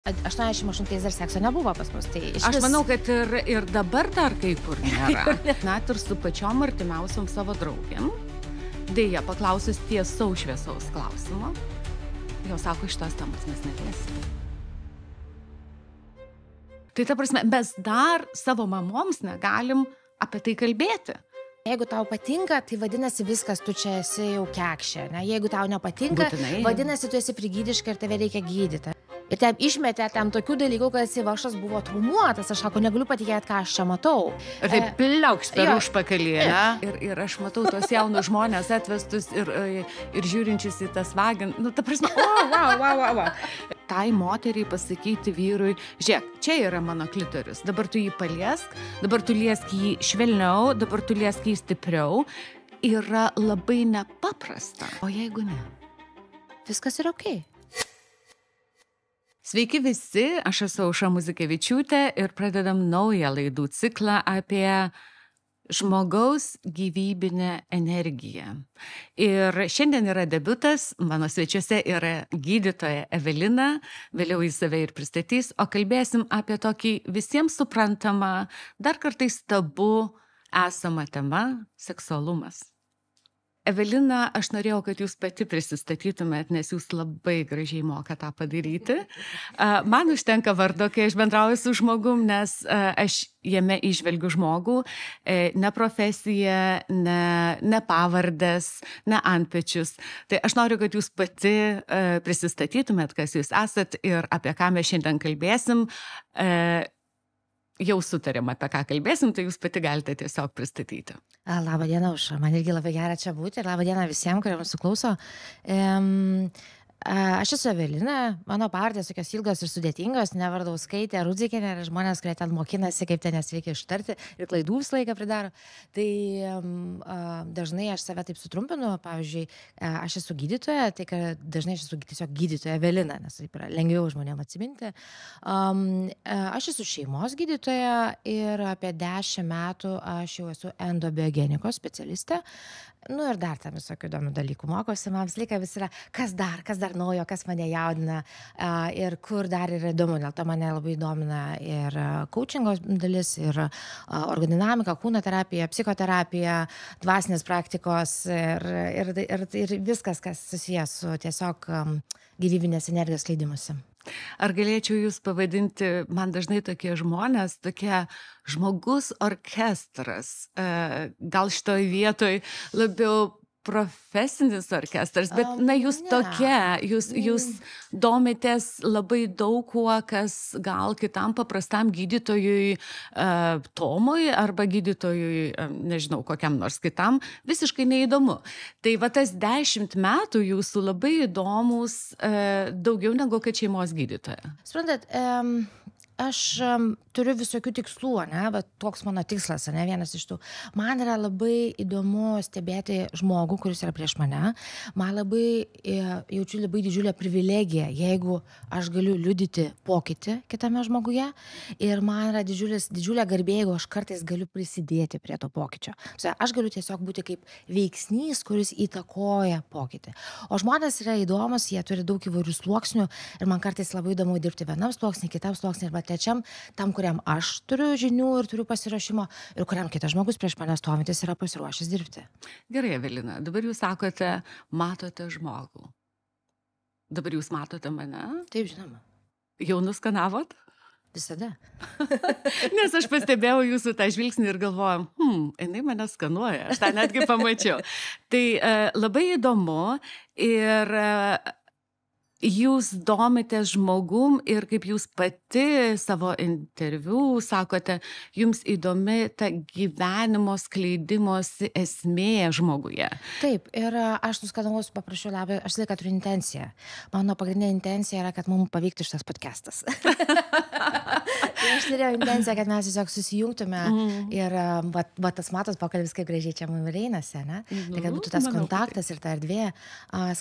88 dar sekso nebuvo pas mus. Tai Aš manau, kad ir dabar dar kai kur nėra. Net ir su pačiom artimiausiom savo draugėm. Deja, paklausus tiesaus šviesaus klausimo, jau sako, šitos temos mes neklėsime. Tai ta prasme, mes dar savo mamoms negalim apie tai kalbėti. Jeigu tau patinka, tai vadinasi viskas, tu čia esi jau kekšė. Ne? Jeigu tau nepatinka, Būtinai. vadinasi, tu esi frigydiška ir tave reikia gydyti. Ir ten išmetė tam tokių dalykų, kad esi vašas buvo traumuotas. Aš sako, negaliu patikėti, ką aš čia matau. Ir taip pliauks per jo. užpakalį, ne? Ir aš matau tos jaunus žmonės atvestus ir žiūrinčius į tas vagin. Nu, ta prasme, wow. Tai moteriai pasakyti vyrui, žiūrėk, čia yra mano klitoris, dabar tu jį paliesk, dabar tu liesk jį švelniau, dabar tu liesk jį stipriau, yra labai nepaprasta. O jeigu ne? Viskas yra okei. Sveiki visi, aš esu Aušra Muzikevičiūtė ir pradedam naują laidų ciklą apie žmogaus gyvybinę energiją. Ir šiandien yra debiutas, mano svečiuose yra gydytoja Evelina, vėliau į save ir pristatys, o kalbėsim apie tokį visiems suprantamą, dar kartais tabu esamą temą - seksualumas. Evelina, aš norėjau, kad jūs pati prisistatytumėt, nes jūs labai gražiai moka tą padaryti. Man užtenka vardo, kai aš bendrauju su žmogum, nes aš jame įžvelgiu žmogų, ne profesiją, ne pavardės, ne antpečius. Tai aš noriu, kad jūs pati prisistatytumėt, kas jūs esat ir apie ką mes šiandien kalbėsim. Jau sutarėm, apie ką kalbėsim, tai jūs pati galite tiesiog pristatyti. Labą dieną, Aušra. Man irgi labai gera čia būti ir labą dieną visiems, kurie mūsų klauso. Aš esu Evelina, mano pavardės tokios ilgos ir sudėtingos, Nevardauskaitė, Rudzikienė, yra žmonės, kurie ten mokinasi, kaip ten jas reikia ištarti ir klaidų visą laiką pridaro. Tai dažnai aš save taip sutrumpinu, pavyzdžiui, aš esu gydytoja, tai dažnai aš esu tiesiog gydytoja Evelina, nes taip yra lengviau žmonėms atsiminti. Aš esu šeimos gydytoja ir apie 10 metų aš jau esu endobiogenikos specialistė. Nu ir dar tam visokių įdomių dalykų mokosi, man visą laiką vis yra, kas dar naujo, kas mane jaudina ir kur dar yra įdomu, dėl to mane labai domina ir coachingo dalis, ir orgodinamika, kūno terapija, psichoterapija, dvasinės praktikos ir viskas, kas susijęs su tiesiog gyvybinės energijos skleidimusi. Ar galėčiau jūs pavadinti, man dažnai tokie žmonės, tokie žmogus orkestras, gal šitoj vietoj labiau profesinis orkestras, bet jūs tokia, jūs domitės labai daug kuo, kas gal kitam paprastam gydytojui Tomui arba gydytojui, nežinau, kokiam nors kitam, visiškai neįdomu. Tai va tas 10 metų jūsų labai įdomus daugiau negu kad šeimos gydytoja. Suprantat, aš turiu visokių tikslų, ne, bet toks mano tikslas, ne, vienas iš tų. Man yra labai įdomu stebėti žmogų, kuris yra prieš mane. Man labai, jaučiu labai didžiulę privilegiją, jeigu aš galiu liudyti pokytį kitame žmoguje. Ir man yra didžiulė garbė, jeigu aš kartais galiu prisidėti prie to pokyčio. Aš galiu tiesiog būti kaip veiksnys, kuris įtakoja pokytį. O žmonės yra įdomus, jie turi daug įvairių sluoksnių ir man kartais labai įdomu dirbti vienam sluoksnį, kitam sluoksnį arba trečiam, tam, kuriam aš turiu žinių ir turiu pasiruošimo ir kuriam kitas žmogus prieš mane stovintis yra pasiruošęs dirbti. Gerai, Evelina, dabar jūs sakote, matote žmogų. Dabar jūs matote mane? Taip, žinoma. Jau nuskanavot? Visada. Nes aš pastebėjau jūsų tą žvilgsnį ir galvojom, jinai mane skanuoja, aš tą netgi pamačiau. Tai labai įdomu ir jūs domitės žmogum ir kaip jūs pati savo interviu sakote, jums įdomi ta gyvenimo skleidimosi esmė žmoguje. Taip, ir aš nuskanavus paprašiau labai, aš laiką turiu intenciją. Mano pagrindinė intencija yra, kad mums pavyktų šitas podcastas. Aš turėjau intenciją, kad mes tiesiog susijungtume ir tas matos pokalbis, kaip gražiai čia mums einasi, ne? Tai kad būtų tas kontaktas ir ta erdvė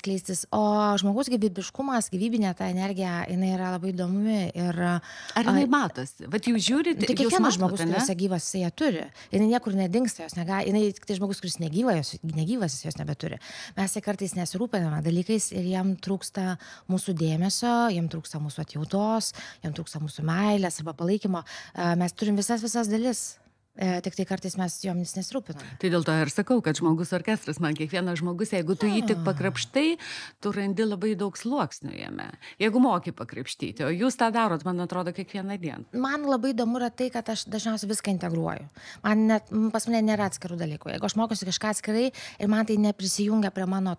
skleistis. O žmogaus gyvybiškumas gyvenimas, gyvybinė ta energija, jinai yra labai įdomi ir Ar jinai matosi? Vat jūs žiūrite, tai jūs kiekvienas žmogus, matote, kuris gyvas, jis ją turi. Jinai niekur nedingsta, jinai tik tai žmogus, kuris negyvas, jis jos nebeturi. Mes kartais nesirūpiname dalykais ir jam trūksta mūsų dėmesio, jam trūksta mūsų atjautos, jam trūksta mūsų meilės arba palaikymo. Mes turim visas dalis. Tik tai kartais mes jomis nesirūpiname. Tai dėl to ir sakau, kad žmogus orkestras, man kiekvienas žmogus, jeigu tu jį tik pakrapštai, tu randi labai daug sluoksnių jame. Jeigu moki pakrapštyti, o jūs tą darot, man atrodo, kiekvieną dieną. Man labai įdomu yra tai, kad aš dažniausiai viską integruoju. Pas mane nėra atskirų dalykų. Jeigu aš mokosi kažką atskirai ir man tai neprisijungia prie mano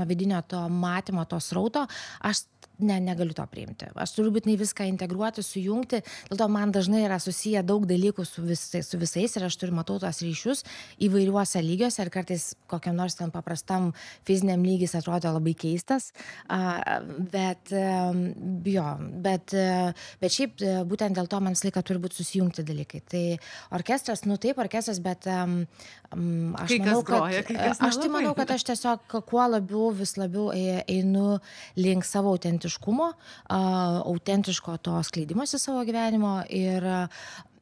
vidinio to matymo, to srauto, aš negaliu to priimti. Aš turiu būtinai viską integruoti, sujungti, dėl to man dažnai yra susiję daug dalykų su visais ir aš turiu matau tos ryšius įvairiuose lygiuose ir kartais kokiam nors ten paprastam fiziniam lygis atrodo labai keistas, bet šiaip būtent dėl to man visą laiką turi būti susijungti dalykai. Tai orkestras, taip, orkestras, bet aš manau, kad aš tiesiog kuo labiau, vis labiau einu link savo autentiško to skleidimosi savo gyvenimo ir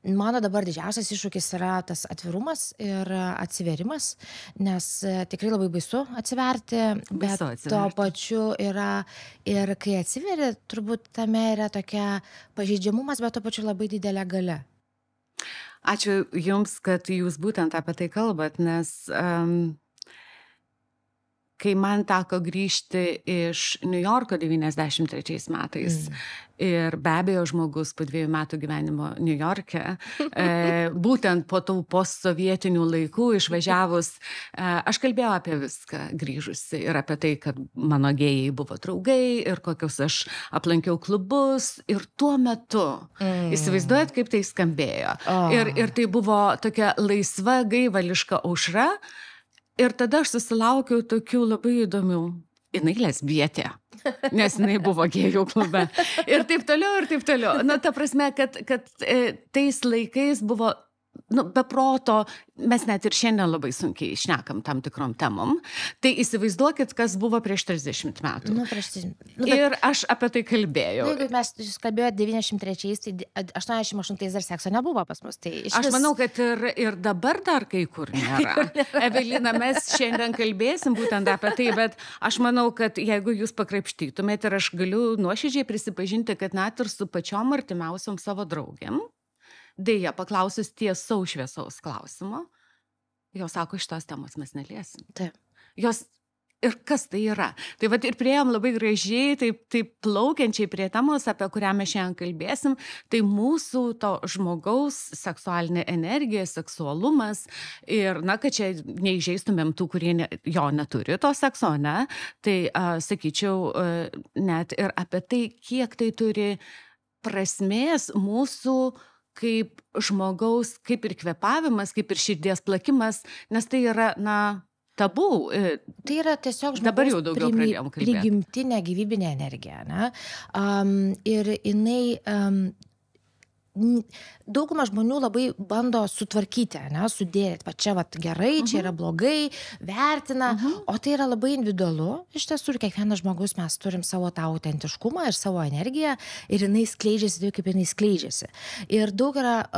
mano dabar didžiausias iššūkis yra tas atvirumas ir atsiverimas, nes tikrai labai baisu atsiverti, bet tuo pačiu yra ir kai atsiveri, turbūt tame yra tokia pažeidžiamumas, bet tuo pačiu labai didelė galia. Ačiū Jums, kad Jūs būtent apie tai kalbat, nes kai man teko grįžti iš New Yorko 93 metais ir be abejo žmogus po 2 metų gyvenimo New Yorke, būtent po tų postsovietinių laikų išvažiavus, aš kalbėjau apie viską grįžusi ir apie tai, kad mano gėjai buvo draugai ir kokius aš aplankiau klubus ir tuo metu, įsivaizduojat, kaip tai skambėjo. Ir tai buvo tokia laisva, gaivališka aušra. Ir tada aš susilaukiau tokių labai įdomių, jinai lesbietė, nes jinai buvo gėjų klube. Ir taip toliau. Na, ta prasme, kad tais laikais buvo, be proto, mes net ir šiandien labai sunkiai šnekam tam tikrom temom. Tai įsivaizduokit, kas buvo prieš 30 metų. Ir aš apie tai kalbėjau. Jeigu jūs kalbėjote 93, tai 88 dar sekso nebuvo pas mus. Tai aš manau, kad ir dabar dar kai kur nėra. Evelina, mes šiandien kalbėsim būtent apie tai, bet aš manau, kad jeigu jūs pakrapštytumėt ir aš galiu nuoširdžiai prisipažinti, kad net ir su pačiom artimiausiom savo draugėm, deja, paklausus tiesaus šviesaus klausimo, jos sako, šitos temos mes neliesim. Taip. Jos, ir kas tai yra? Tai vat ir priėjom labai gražiai, taip plaukiančiai prie temos, apie kurią mes šiandien kalbėsim, tai mūsų to žmogaus seksualinė energija, seksualumas ir, kad čia neįžeistumėm tų, kurie jo neturi to sekso, ne? Tai sakyčiau, net ir apie tai, kiek tai turi prasmės mūsų kaip žmogaus, kaip ir kvėpavimas, kaip ir širdies plakimas, nes tai yra, tabu. Tai yra tiesiog žmogaus prigimtinė gyvybinė energija. Ne? Ir jinai dauguma žmonių labai bando sutvarkyti, sudėti, va čia gerai, čia yra blogai, vertina, o tai yra labai individualu. Iš tiesų, ir kiekvienas žmogus mes turim savo tą autentiškumą ir savo energiją ir jinai skleidžiasi taip, kaip jinai skleidžiasi. Ir daug yra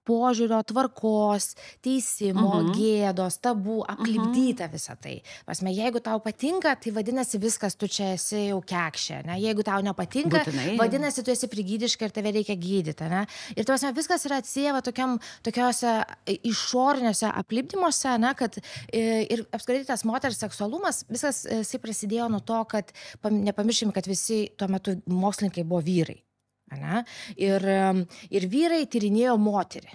požiūrio, tvarkos, teisimo, gėdos, tabų, aplipdyta visą tai. Pasme, jeigu tau patinka, tai vadinasi viskas, tu čia esi jau kekšė, ne? Jeigu tau nepatinka, vadinasi, tu esi frigydiška ir tave reikia gydyti, ne? Ir pasme, viskas yra atsiejama tokiuose išoriniuose aplipdymuose, ne? Kad ir apskritai tas moters seksualumas, viskas prasidėjo nuo to, kad nepamiršim, kad visi tuo metu mokslininkai buvo vyrai. Ne? Ir vyrai tyrinėjo moterį.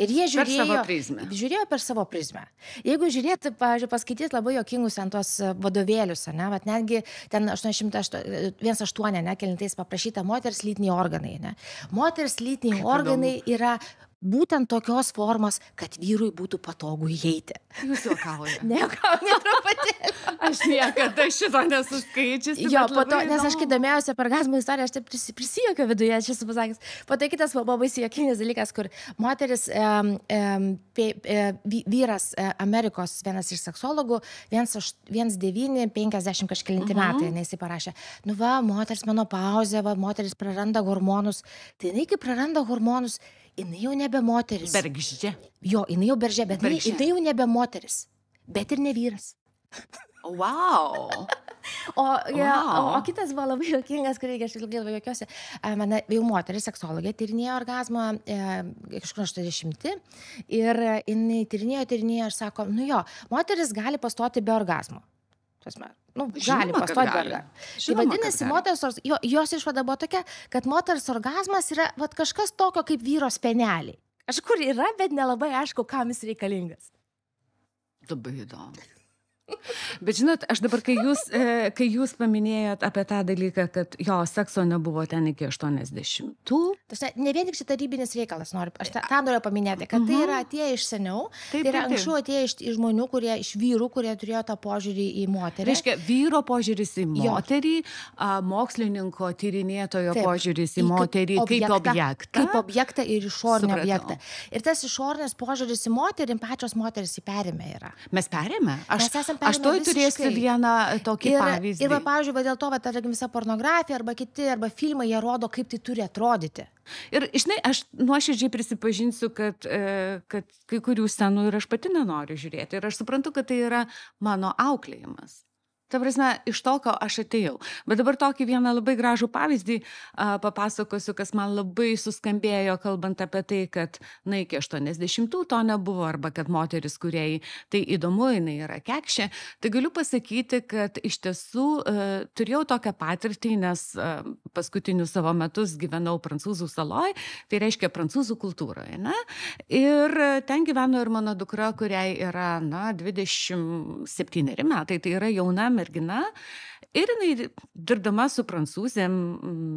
Ir jie žiūrėjo per savo prizmę. Jeigu žiūrėti, pavyzdžiui, paskaityti labai jokingus ant tos vadovėlius, ne? Vat netgi ten 108, kelintais paprašyta moters lytiniai organai. Ne? Moters lytiniai organai yra būtent tokios formos, kad vyrui būtų patogu įeiti. Jūs juokaujate. Ne truputėlį. Aš niekada šito nesuskaičiusi. Jo, po to, nes aš kai domėjausi apie orgazmo istoriją, aš taip prisijuokiau viduje, aš esu pasakęs. Po to kitas buvo baisiai juokingas dalykas, kur moteris, vyras Amerikos, vienas iš seksologų, 1,950 kažkelinti metai, nes jis parašė, nu va, moteris menopauzė, va, moteris praranda hormonus. Tai jinai, kai praranda hormonus, jinai jau nebe moteris. Bergždžia. Jo, jinai jau beržė, bet jinai jau nebe moteris, bet ir ne vyras. Wow. O kitas buvo labai juokingas, kur reikia, aš ilgai labai juokiuosi. Mane jau moteris, seksologė, tyrinėjo orgazmą kažkur 80 ir jinai tyrinėjo, aš sako, nu jo, moteris gali pastoti be orgazmo. Nu, gali pastoti be orgazmo. Tai vadinasi, jos išvada buvo tokia, kad moters orgazmas yra kažkas tokio kaip vyro speneliai. Kažkur yra, bet nelabai aišku, kam jis reikalingas. Labai įdomu. Bet žinot, aš dabar, kai jūs paminėjot apie tą dalyką, kad jo sekso nebuvo ten iki 80-ų. Ne vien tik šitą tarybinis reikalas, aš tą noriu paminėti, kad tai yra atėję iš seniau, tai yra anksčiau atėję iš žmonių, iš vyrų, kurie turėjo tą požiūrį į moterį. Reiškia, vyro požiūris į moterį, mokslininko tyrinėtojo požiūris į moterį kaip objektą. Kaip objektą ir išorinį objektą. Ir tas išorinis požiūris į moterį, pačios moteris į perėmę yra. Mes perėmė? Aš tuoj turėsiu vieną tokį pavyzdį. Ir, pavyzdžiui, dėl to, tarkim, visa pornografija arba kiti, arba filmai, jie rodo, kaip tai turi atrodyti. Ir, žinai, aš nuoširdžiai prisipažinsiu, kad kai kurių scenų ir aš pati nenoriu žiūrėti. Ir aš suprantu, kad tai yra mano auklėjimas. Ta prasme, iš to, ko aš atėjau. Bet dabar tokį vieną labai gražų pavyzdį papasakosiu, kas man labai suskambėjo, kalbant apie tai, kad iki 80-ų to nebuvo, arba kad moteris, kuriai tai įdomu, jinai yra kekšė. Tai galiu pasakyti, kad iš tiesų turėjau tokią patirtį, nes paskutinius savo metus gyvenau Prancūzų saloj, tai reiškia prancūzų kultūroje. Ne? Ir ten gyveno ir mano dukra, kuriai yra 27 metai, tai yra jauna mergina, ir jinai dirbdama su prancūzėm,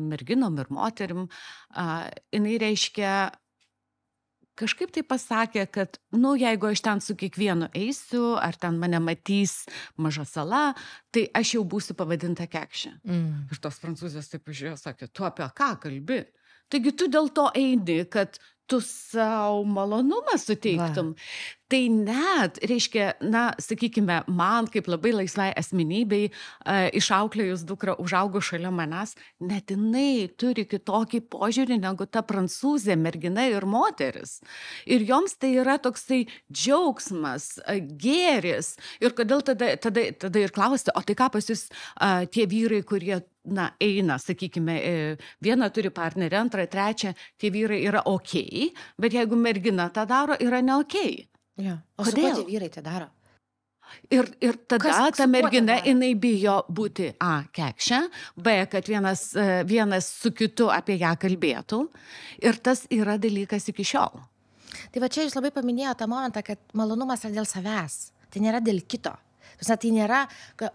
merginom ir moterim, jinai reiškia, kažkaip tai pasakė, kad, jeigu aš ten su kiekvienu eisiu, ar ten mane matys maža sala, tai aš jau būsiu pavadinta kekšė. Ir tos prancūzės taip pažiūrėjo, sakė, tu apie ką kalbi? Taigi tu dėl to eini, kad tu savo malonumą suteiktum. Tai net, reiškia, sakykime, man kaip labai laisvai asmenybei išauklėjus dukrą užaugo šalia manęs, net jinai turi kitokį požiūrį negu ta prancūzė mergina ir moteris. Ir joms tai yra toksai džiaugsmas, gėris. Ir kodėl tada ir klausti, o tai ką pas jūs tie vyrai, kurie eina, sakykime, vieną turi partnerį, antrą, trečią, tie vyrai yra okei, bet jeigu mergina tą daro, yra ne okei. Ja. O su kuo tie vyrai tai daro? Ir tada ta mergina, jinai bijo būti kekšė, b, kad vienas su kitu apie ją kalbėtų. Ir tas yra dalykas iki šiol. Tai va čia jūs labai paminėjote tą momentą, kad malonumas yra dėl savęs, tai nėra dėl kito. Tai nėra,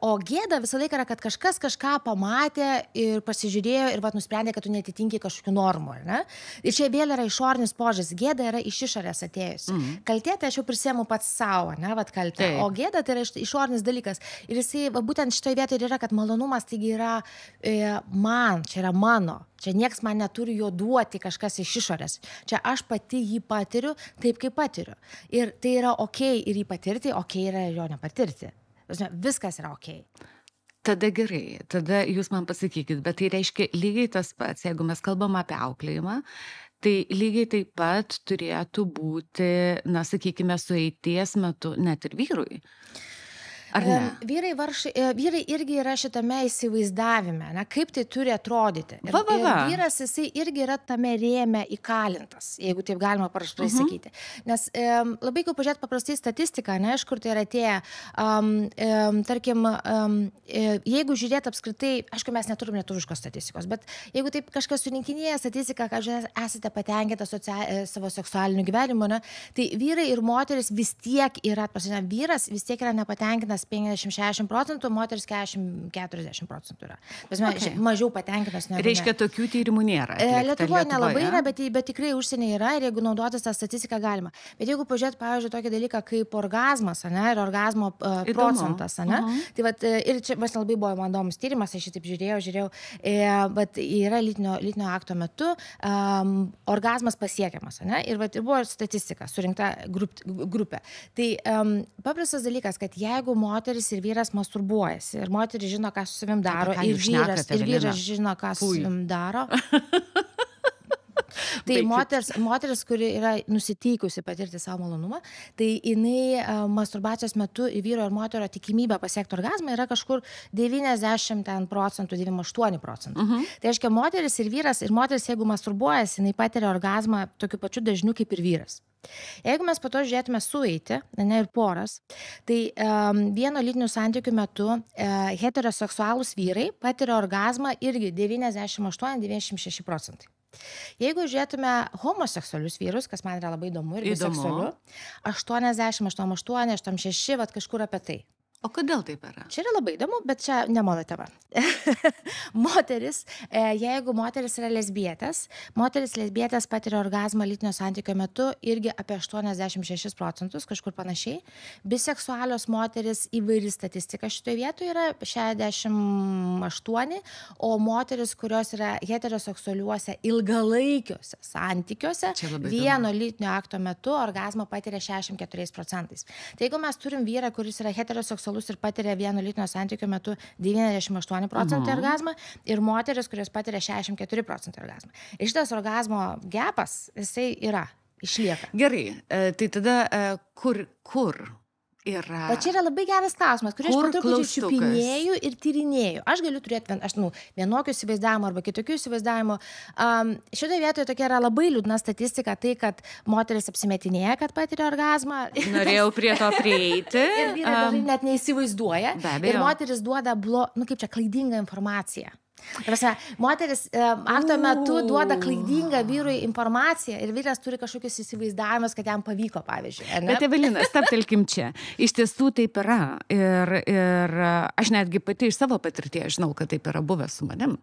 o gėda visą laiką yra, kad kažkas kažką pamatė ir pasižiūrėjo ir nusprendė, kad tu netitinki kažkokių normų. Ne? Ir čia vėl yra išorinis požiūris. Gėda yra iš išorės atėjusi. Kaltė tai aš jau prisiemu pats savo, kaltę. O gėda tai yra išorinis dalykas. Ir jisai, būtent šitoje vietoje yra, kad malonumas taigi yra man, čia yra mano. Čia nieks man neturi jo duoti kažkas iš išorės. Čia aš pati jį patiriu taip, kaip patiriu. Ir tai yra okei ir jį patirti, okei yra ir jo nepatirti. Viskas yra okei. Tada gerai, tada jūs man pasakykit, bet tai reiškia lygiai tas pats, jeigu mes kalbam apie auklėjimą, tai lygiai taip pat turėtų būti, sakykime, sueities metu net ir vyrui. Ar ne? Vyrai irgi yra šitame įsivaizdavime, kaip tai turi atrodyti. Ir vyras, jisai irgi yra tame rėme įkalintas, jeigu taip galima paprastai sakyti. Nes labai kaip pažiūrėt paprastai statistiką, iš kur tai yra atėję, tarkim, jeigu žiūrėt apskritai, aišku, mes neturim lietuviškos statistikos, bet jeigu taip kažkas surinkinėja statistiką, kad esate patenkinta savo seksualiniu gyvenimu, tai vyrai ir moteris vis tiek yra, vyras vis tiek yra nepatenkintas vyras 50-60%, moteris 40-40% yra. Mažiau patenkintas negu Reiškia, tokių tyrimų nėra. Lietuvoje nelabai yra, bet tikrai užsienyje yra ir jeigu naudotis tą statistiką galima. Bet jeigu pažiūrėt, pavyzdžiui, tokį dalyką kaip orgazmas, ane, ir orgazmo procentas, ane, tai vat, ir čia labai buvo man įdomus tyrimas, aš šitaip žiūrėjau, bet yra lytinio akto metu orgazmas pasiekiamas, ane, ir vat, buvo statistika surinkta grupė. Tai paprastas dalykas, kad jeigu moteris ir vyras masturbuojasi, ir moteris žino, ką su savim daro, ir vyras žino, ką su savim daro, tai moteris, kuri yra nusiteikusi patirti savo malonumą, tai jinai masturbacijos metu į vyro ir moterio tikimybę pasiekti orgazmą yra kažkur 90%, 98%. Tai reiškia, moteris ir vyras, ir moteris, jeigu masturbuojasi, jinai patiria orgazmą tokiu pačiu dažniu kaip ir vyras. Jeigu mes po to žiūrėtume sueitį, ne, ir poras, tai vieno lytinių santykių metu heteroseksualūs vyrai patiria orgazmą irgi 98-96%. Jeigu žiūrėtume homoseksualius vyrus, kas man yra labai įdomu ir biseksualiu, 80, 88, 86, vat kažkur apie tai. O kodėl taip yra? Čia yra labai įdomu, bet čia ne mano tema. Moteris, jeigu moteris yra lesbietės patiria orgazmą lytinio santykio metu irgi apie 86%, kažkur panašiai. Biseksualios moteris, įvairi statistika šitoje vietoje yra 68%, o moteris, kurios yra heteroseksualiuose ilgalaikiuose santykiuose, vieno lytinio akto metu orgazmą patiria 64%. Tai jeigu mes turim vyrą, kuris yra heteroseksualus ir patiria vieno lytinio santykio metu 98% orgazmą ir moteris, kurios patiria 64% orgazmą. Ir šitas orgazmo gepas, jisai išlieka. Gerai, tai tada kur yra? Bet čia yra labai geras klausimas, kurį aš po truputį čiupinėju ir tyrinėju. Aš galiu turėti vienokių įsivaizdavimų arba kitokių įsivaizdavimų. Šitoje vietoje tokia yra labai liūdna statistika, tai kad moteris apsimetinėja, kad patiria orgazmą. Norėjau prie to prieiti. Ir vyrai dažnai net neįsivaizduoja. Ir moteris duoda klaidingą informaciją. Moteris akto metu duoda klaidingą vyrui informaciją ir vyras turi kažkokius įsivaizdavimus, kad jam pavyko, pavyzdžiui. Bet Evelina, stabtelkim čia. Iš tiesų taip yra. Ir aš netgi pati iš savo patirties žinau, kad taip yra buvę su manim.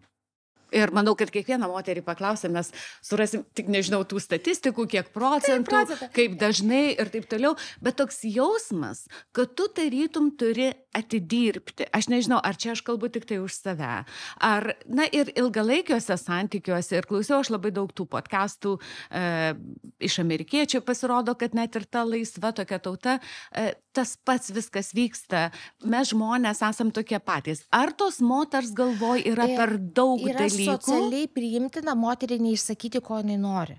Ir manau, kad kiekvieną moterį paklausę, mes surasim, tik nežinau, tų statistikų, kiek procentų, kaip dažnai ir taip toliau, bet toks jausmas, kad tu tarytum turi atidirbti. Aš nežinau, ar čia aš kalbu tik tai už save. Ar, ir ilgalaikiuose santykiuose, ir klausiau aš labai daug tų podcastų iš amerikiečių, pasirodo, kad net ir ta laisva tokia tauta, tas pats viskas vyksta. Mes žmonės esam tokie patys. Ar tos moters galvoj yra per daug dalykų? Yra socialiai priimtina moteriai neišsakyti, ko jinai nori.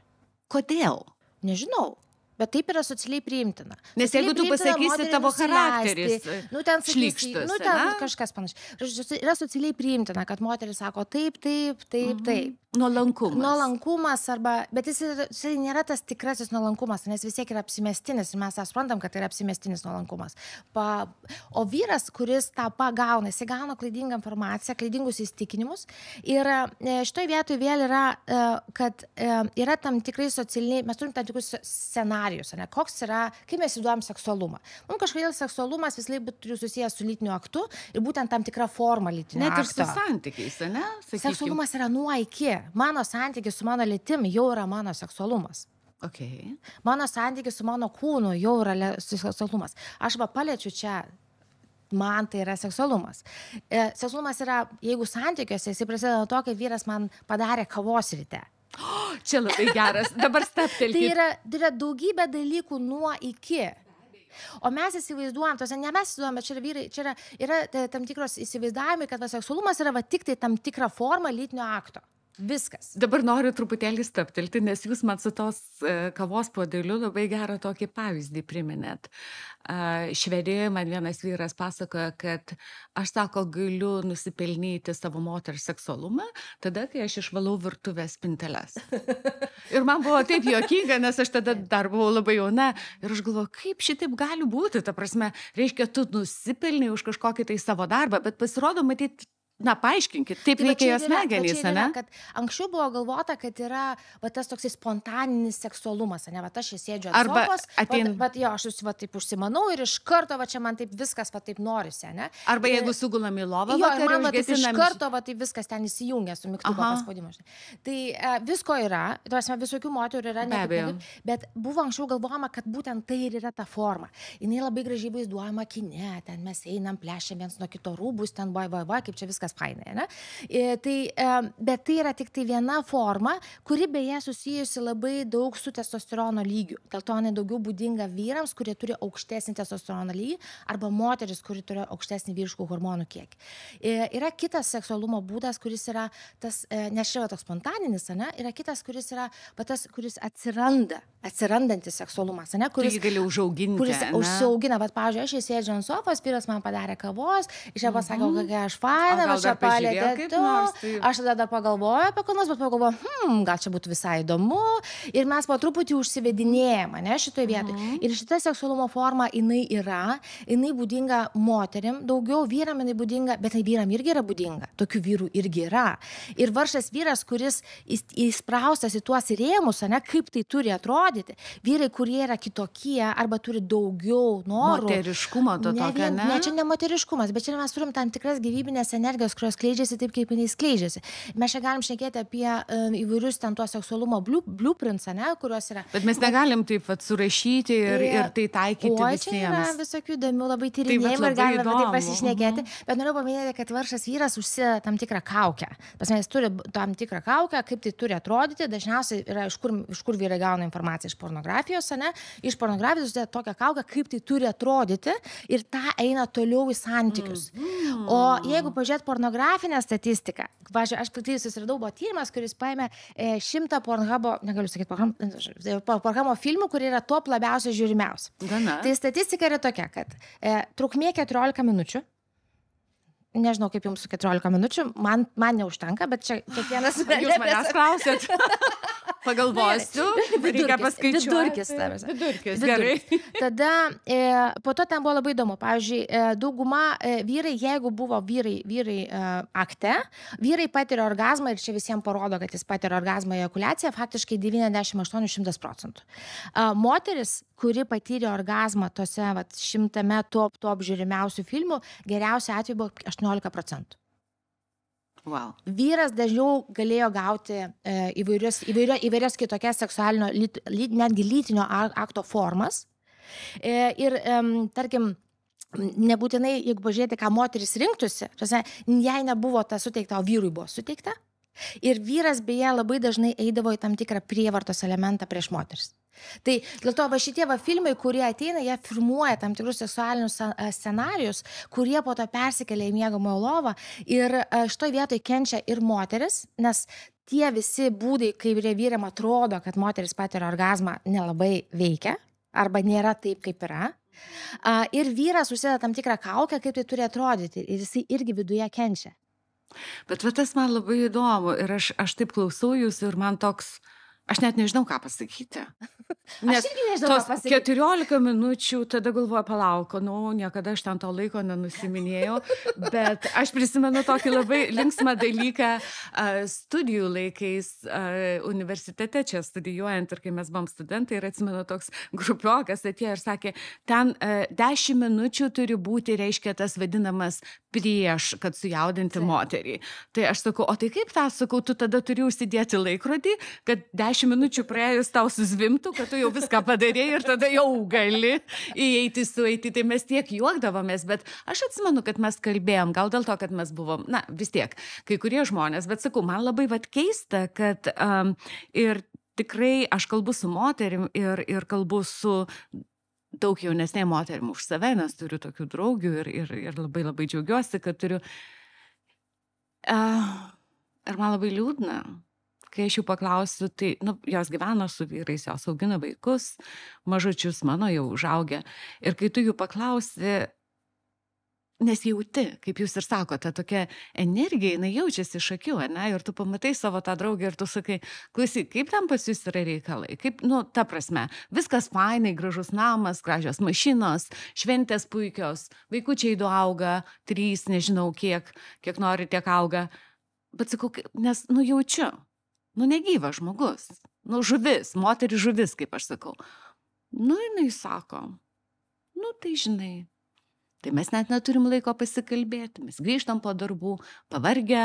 Kodėl? Nežinau. Bet taip yra socialiai priimtina. Nes jeigu tu pasakysi, tavo charakteris šlykštus, kažkas panašiai. Yra socialiai priimtina, kad moteris sako taip. Nuolankumas bet jis nėra tas tikrasis nuolankumas, nes vis tiek yra apsimestinis ir mes suprantam, kad tai yra apsimestinis nuolankumas. O vyras, kuris tą pagauna, jis gauna klaidingą informaciją, klaidingus įsitikinimus ir šitoje vietoje vėl yra, kad yra tam tikrai socialiniai, mes turim tam tikrus scenarijus, koks yra, kaip mes įduojam seksualumą. Mums kažkodėl seksualumas vis laik turi susijęs su lytiniu aktu ir būtent tam tikra forma lytinio akto. Net ir su santykiais, ne? Seksualumas yra nuo iki. Mano santykis su mano lytim jau yra mano seksualumas. Okay. Mano santykis su mano kūnu jau yra seksualumas. Aš paliečiu čia, man tai yra seksualumas. Seksualumas yra, jeigu santykiuose, jis prasideda nuo to, kai vyras man padarė kavos ryte. Čia labai geras. Dabar staptelkit. Tai yra daugybė dalykų nuo iki. O mes įsivaizduojam, ne mes įsivaizduojam, bet čia yra vyrai, čia yra tam tikros įsivaizdavimai, kad seksualumas yra tik tai tam tikra forma lytinio akto. Viskas. Dabar noriu truputėlį staptelti, nes jūs man su tos kavos puodeliu labai gerą tokį pavyzdį priminėt. Švedijoje man vienas vyras pasakoja, kad aš galiu nusipelnyti savo moters seksualumą tada, kai aš išvalau virtuvės spinteles. Ir man buvo taip juokinga, nes aš tada dar buvau labai jauna ir aš galvoju, kaip šitaip gali būti, ta prasme, reiškia, tu nusipelni už kažkokį tai savo darbą, bet pasirodo, matyt, Na, paaiškinkit, taip Tai va veikia čia jos ir yra- va čia smegenys, ir yra, ne? kad anksčiau buvo galvota, kad yra va, tas toksai spontaninis seksualumas, ne, va aš čia sėdžiu ant Arba sofos, atein- va jo, aš va taip užsimanau ir iš karto va čia man taip viskas va taip norisi, ne? Arba Ir- jeigu sugulam į lovą, Jo, ir vakarą man va taip iš užgesinam. karto va taip viskas ten įsijungia su mygtuko Aha. paspaudimu. žinai. Tai visko yra, tuosme visokių moterų yra, Be ne, abejo. bet buvo anksčiau galvojama, kad būtent tai ir yra ta forma. Jis labai gražiai vaizduojama kine, ten mes einam, plešėm viens nuo kito rūbus, ten va, kaip čia viskas fainai, ne? Bet tai yra tik tai viena forma, kuri beje susijusi labai daug su testosterono lygiu. Dėl to jinai daugiau būdinga vyrams, kurie turi aukštesnį testosterono lygį, arba moteris, kuri turi aukštesnį vyriškų hormonų kiekį. Yra kitas seksualumo būdas, kuris yra tas, nes čia va toks spontaninis, ne? Yra kitas, kuris yra va tas, kuris atsirandantis seksualumas, ne? Tu Kuris jį gali užauginti. kuris ane? užsiaugina, bet, pavyzdžiui, aš įsėdžiu ant sofos, vyras man padarė kavos, iš čia pasakau, kokia aš faina, O gal aš čia dar pažiūrėjo palėtė kaip tu, nors, tai- aš tada dar pagalvoju apie ką nors, bet pagalvoju, gal čia būtų visai įdomu, ir mes po truputį užsivedinėjame, ne, šitoje vietoje. Ir šita seksualumo forma, jinai yra, jinai būdinga moterim, daugiau vyram jinai būdinga, bet tai vyram irgi yra būdinga, tokių vyrų irgi yra. Ir vargšas vyras, kuris įspraustas į tuos rėmus, ne, kaip tai turi atrodyti, vyrai, kurie yra kitokie arba turi daugiau norų. Moteriškumo to tokio, ne? Ne, čia ne moteriškumas, bet čia mes turim tam tikras gyvybinės energijos, kurios skleidžiasi taip, kaip jinai skleidžiasi. Mes čia galim šnekėti apie įvairius ten to seksualumo blueprints, ne, kurios yra. Bet mes negalim taip vat surašyti ir tai taikyti Oi, čia yra visiems. visokių įdomių labai Tai tyrinėjimų vat ir labai galime apie tai įdomu. pasišnekėti. Bet noriu paminėti, kad vargšas vyras užsideda tam tikrą kaukę. Pas mes turi tam tikrą kaukę, kaip tai turi atrodyti. Dažniausiai yra iš kur vyrai gauna informaciją iš pornografijos, ne? Iš pornografijos užsideda tokią kaukę, kaip tai turi atrodyti ir tą eina toliau į santykius. O jeigu pažiūrėt pornografinę statistiką, pavyzdžiui, aš pati susiradau, buvo tyrimas, kuris paėmė 100 Pornhubo, negaliu sakyti, Pornhubo filmų, kurie yra top labiausiai žiūrimiausi. Gana. Tai statistika yra tokia, kad trukmė 14 minučių. Nežinau, kaip jums su 14 minučių, man neužtenka, bet čia kiekvienas... Jūs manęs klausėt. Pagalvosiu, reikia paskaičiuoti. Vidurkis, ta prasme. Vidurkis, gerai. Tada po to ten buvo labai įdomu. Pavyzdžiui, dauguma vyrai, jeigu buvo vyrai akte, vyrai patiria orgazmą ir čia visiems parodo, kad jis patiria orgazmą ejakuliaciją, faktiškai 98–100%. Moteris, kuri patyrė orgazmą tose 100 top žiūrimiausių filmų, geriausia atveju buvo 18%. Wow. Vyras dažniau galėjo gauti įvairias kitokias seksualinio, netgi lytinio akto formas. Ir, tarkim, nebūtinai, jeigu pažiūrėti, ką moteris rinktųsi, jai nebuvo ta suteikta, o vyrui buvo suteikta. Ir vyras beje labai dažnai eidavo į tam tikrą prievartos elementą prieš moteris. Tai dėl to šitie filmai, kurie ateina, jie firmuoja tam tikrus seksualinius scenarijus, kurie po to persikelia į miegamojo lovą ir šitoj vietoj kenčia ir moteris, nes tie visi būdai, kaip vyram atrodo, kad moteris patiria orgazmą, nelabai veikia arba nėra taip, kaip yra. Ir vyras užsideda tam tikrą kaukę, kaip tai turi atrodyti ir jisai irgi viduje kenčia. Bet tas man labai įdomu ir aš taip klausau jūsų ir man toks, aš net nežinau, ką pasakyti. Nes Aš irgi nežinau, ką pasakyti. 14 minučių, tada galvoju, palauk, niekada aš ten to laiko nenusiminėjau, bet aš prisimenu tokį labai linksmą dalyką studijų laikais universitete čia studijuojant ir kai mes buvom studentai ir atsimenu toks grupiokas atėjo ir sakė, ten 10 minučių turi būti, reiškia, tas vadinamas prieš, kad sujaudinti moterį. Tai aš sakau, o tai kaip tą sakau, tu tada turi užsidėti laikrodį, kad 10 minučių praėjus tau suzvimtų, kad tu jau viską padarėjai ir tada jau gali įeiti, sueiti. Tai mes tiek juokdavomės, bet aš atsimenu, kad mes kalbėjom, gal dėl to, kad mes buvom, vis tiek, kai kurie žmonės, bet sakau, man labai keista, kad ir tikrai aš kalbu su moterim ir kalbu su daug jaunesnė moterim už save, nes turiu tokių draugių ir labai džiaugiuosi, kad turiu. Ir man labai liūdna, kai aš jų paklausiu, tai, jos gyvena su vyrais, jos augina vaikus, mažučius mano jau užaugę. Ir kai tu jų paklausi, nes jauti, kaip jūs ir sakote, tokia energija, jinai jaučiasi iš akių, ne? Ir tu pamatai savo tą draugę ir tu sakai, klausyk, kaip ten pas jūs yra reikalai, kaip, ta prasme, viskas fainai, gražus namas, gražios mašinos, šventės puikios, vaikučiai du auga, 3, nežinau kiek nori, tiek auga. Bet sakau, nes, jaučiu, negyvas žmogus, žuvis, moteris žuvis, kaip aš sakau. Jinai sako, tai žinai, tai mes net neturim laiko pasikalbėti, mes grįžtam po darbų, pavargę.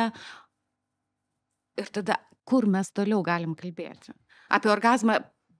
Ir tada, kur mes toliau galim kalbėti? Apie orgazmą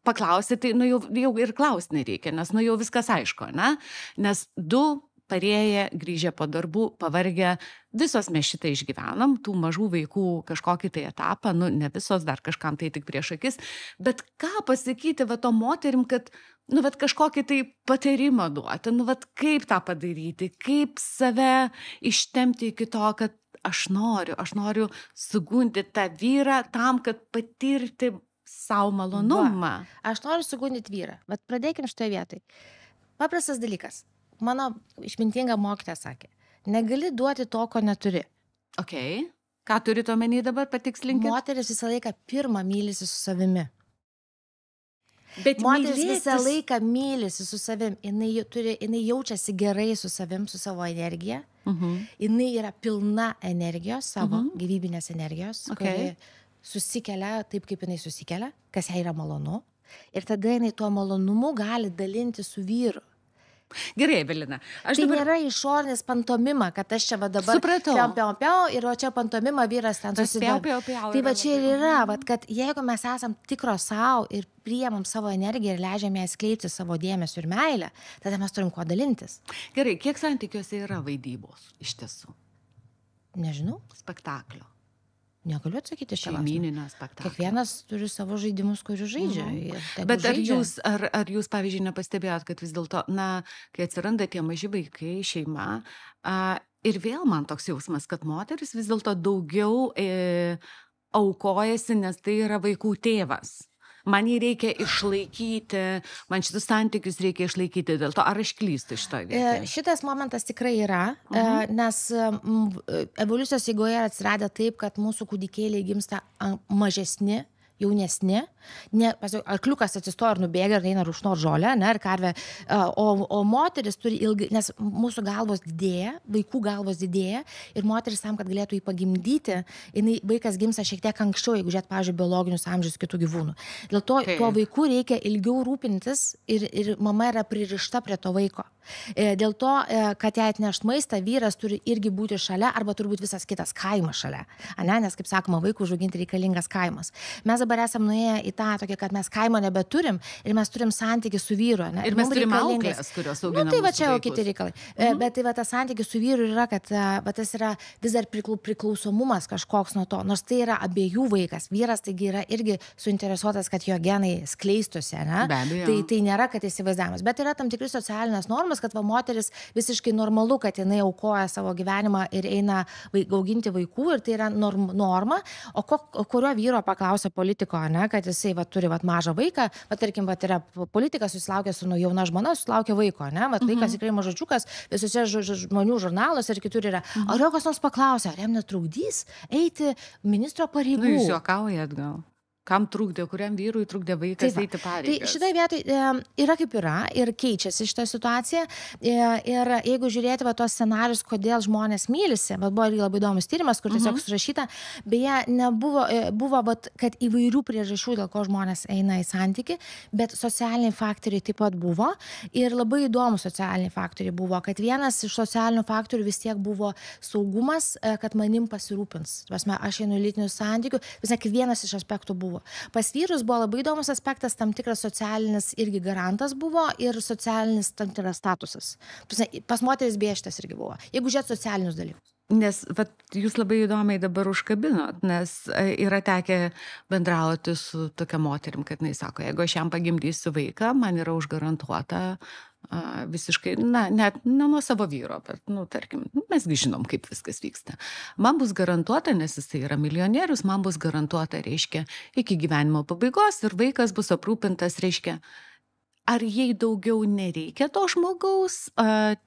paklausyti, tai jau ir klausti nereikia, nes jau viskas aišku, ne? Nes 2 parėję, grįžę po darbų, pavargę, visos mes šitą išgyvenam, tų mažų vaikų kažkokį tai etapą, ne visos, dar kažkam tai tik prieš akis, bet ką pasakyti to moterim, kad kažkokį tai patarimą duoti, kaip tą padaryti, kaip save ištempti iki to, kad aš noriu sugundyti tą vyrą tam, kad patirti savo malonumą. Aš noriu sugundyti vyrą, bet pradėkim šitoje vietoje. Paprastas dalykas. Mano išmintinga mokytoja sakė, negali duoti to, ko neturi. Ok. Ką turite omeny dabar, patikslinkit? Moteris visą laiką pirmą mylisi su savimi. Bet moteris visą laiką mylisi su savim. Jinai jaučiasi gerai su savim, su savo energija. Jinai yra pilna energijos, savo gyvybinės energijos, kuri susikelia taip, kaip jinai susikelia, kas jai yra malonu. Ir tada jinai tuo malonumu gali dalinti su vyru. Gerai, Evelina. Tai nėra išorinis pantomima, kad aš čia dabar piau, ir čia pantomima vyras ten susidėjo. Tai čia ir yra, kad jeigu mes esam tikros savo ir priemam savo energiją ir leidžiam ją skleisti savo dėmesio ir meilę, tada mes turim kuo dalintis. Gerai, kiek santykiuose yra vaidybos iš tiesų? Nežinau. Spektaklio. Negaliu atsakyti šeimyninio spektaklio. Kiekvienas turi savo žaidimus, kuriuos žaidžia. Bet ar jūs, pavyzdžiui, nepastebėjot, kad vis dėlto, kai atsiranda tie maži vaikai, šeima, ir vėl man toks jausmas, kad moteris vis dėlto daugiau aukojasi, nes tai yra vaikų tėvas. Man jį reikia išlaikyti, man šitus santykius reikia išlaikyti, dėl to ar aš klystu šitoje vietoje? Šitas momentas tikrai yra, nes evoliucijos eigoje atsiradę taip, kad mūsų kūdikėliai gimsta mažesni, jaunesni, arkliukas atsistoja ir nubėga ir eina rūšnot žolę, ir karvė, o moteris turi ilgai, nes mūsų galvos didėja, vaikų galvos didėja ir moteris tam, kad galėtų jį pagimdyti, vaikas gimsta šiek tiek anksčiau, jeigu žiūrėt, pavyzdžiui, biologinius amžius kitų gyvūnų. Dėl to tuo vaiku reikia ilgiau rūpintis ir mama yra pririšta prie to vaiko. Dėl to, kad ją atnešt maistą, vyras turi irgi būti šalia arba turi būti visas kitas kaimas šalia. Nes, kaip sakoma, vaikų užauginti reikalingas kaimas. Mes dabar esam nuėję į tą tokį, kad mes kaimo nebeturim ir mes turim santykį su vyru. Ir mes turim auklės, kurios augina mūsų vaikus. Tai va čia jau kiti reikalai. Bet tai va tas santykis su vyru yra, kad tas yra vis dar priklausomumas kažkoks nuo to, nors tai yra abiejų vaikas. Vyras taigi yra irgi suinteresuotas, kad jo genai skleistusi. Tai nėra, kad įsivaizdavimas. Bet yra tam tikri socialinės normas, kad moteris visiškai normalu, kad jinai aukoja savo gyvenimą ir eina auginti vaikų ir tai yra norma. O kurio vyro paklausia politiko, kad jisai turi mažą vaiką, tarkim, yra politikas, susilaukė su jauna žmona, susilaukė vaiko, vaikas tikrai mažačiukas, visuose žmonių žurnaluose ir kitur yra. Ar jo kas nors paklausia, ar jam netrukdys eiti ministro pareigų? Jūs juokaujat gal? Kam trukdė, kuriam vyrui trukdė vaikas eiti pareigas? Tai šitoje vietoje yra kaip yra ir keičiasi šitą situaciją. Ir jeigu žiūrėti tos scenarius, kodėl žmonės mylisi, buvo irgi labai įdomus tyrimas, kur tiesiog surašyta, beje, buvo, kad įvairių priežasčių, dėl ko žmonės eina į santykį, bet socialiniai faktoriai taip pat buvo. Ir labai įdomus socialiniai faktoriai buvo, kad vienas iš socialinių faktorių vis tiek buvo saugumas, kad manim pasirūpins. Aš einu į lytinių santykių, vienas iš aspektų buvo. Pas vyrus buvo labai įdomus aspektas, tam tikras socialinis irgi garantas buvo ir socialinis tam tikras statusas. Pas moteris bėštas irgi buvo, jeigu žiūrėt socialinius dalykus. Nes jūs labai įdomiai dabar užkabinot, nes yra tekę bendrauti su tokia moterim, kad jis sako, jeigu aš jam pagimdysiu vaiką, man yra užgarantuota visiškai, net ne nuo savo vyro, bet, tarkim, mesgi žinom, kaip viskas vyksta. Man bus garantuota, nes jis yra milijonierius, man bus garantuota, reiškia, iki gyvenimo pabaigos ir vaikas bus aprūpintas, reiškia, ar jai daugiau nereikia to žmogaus,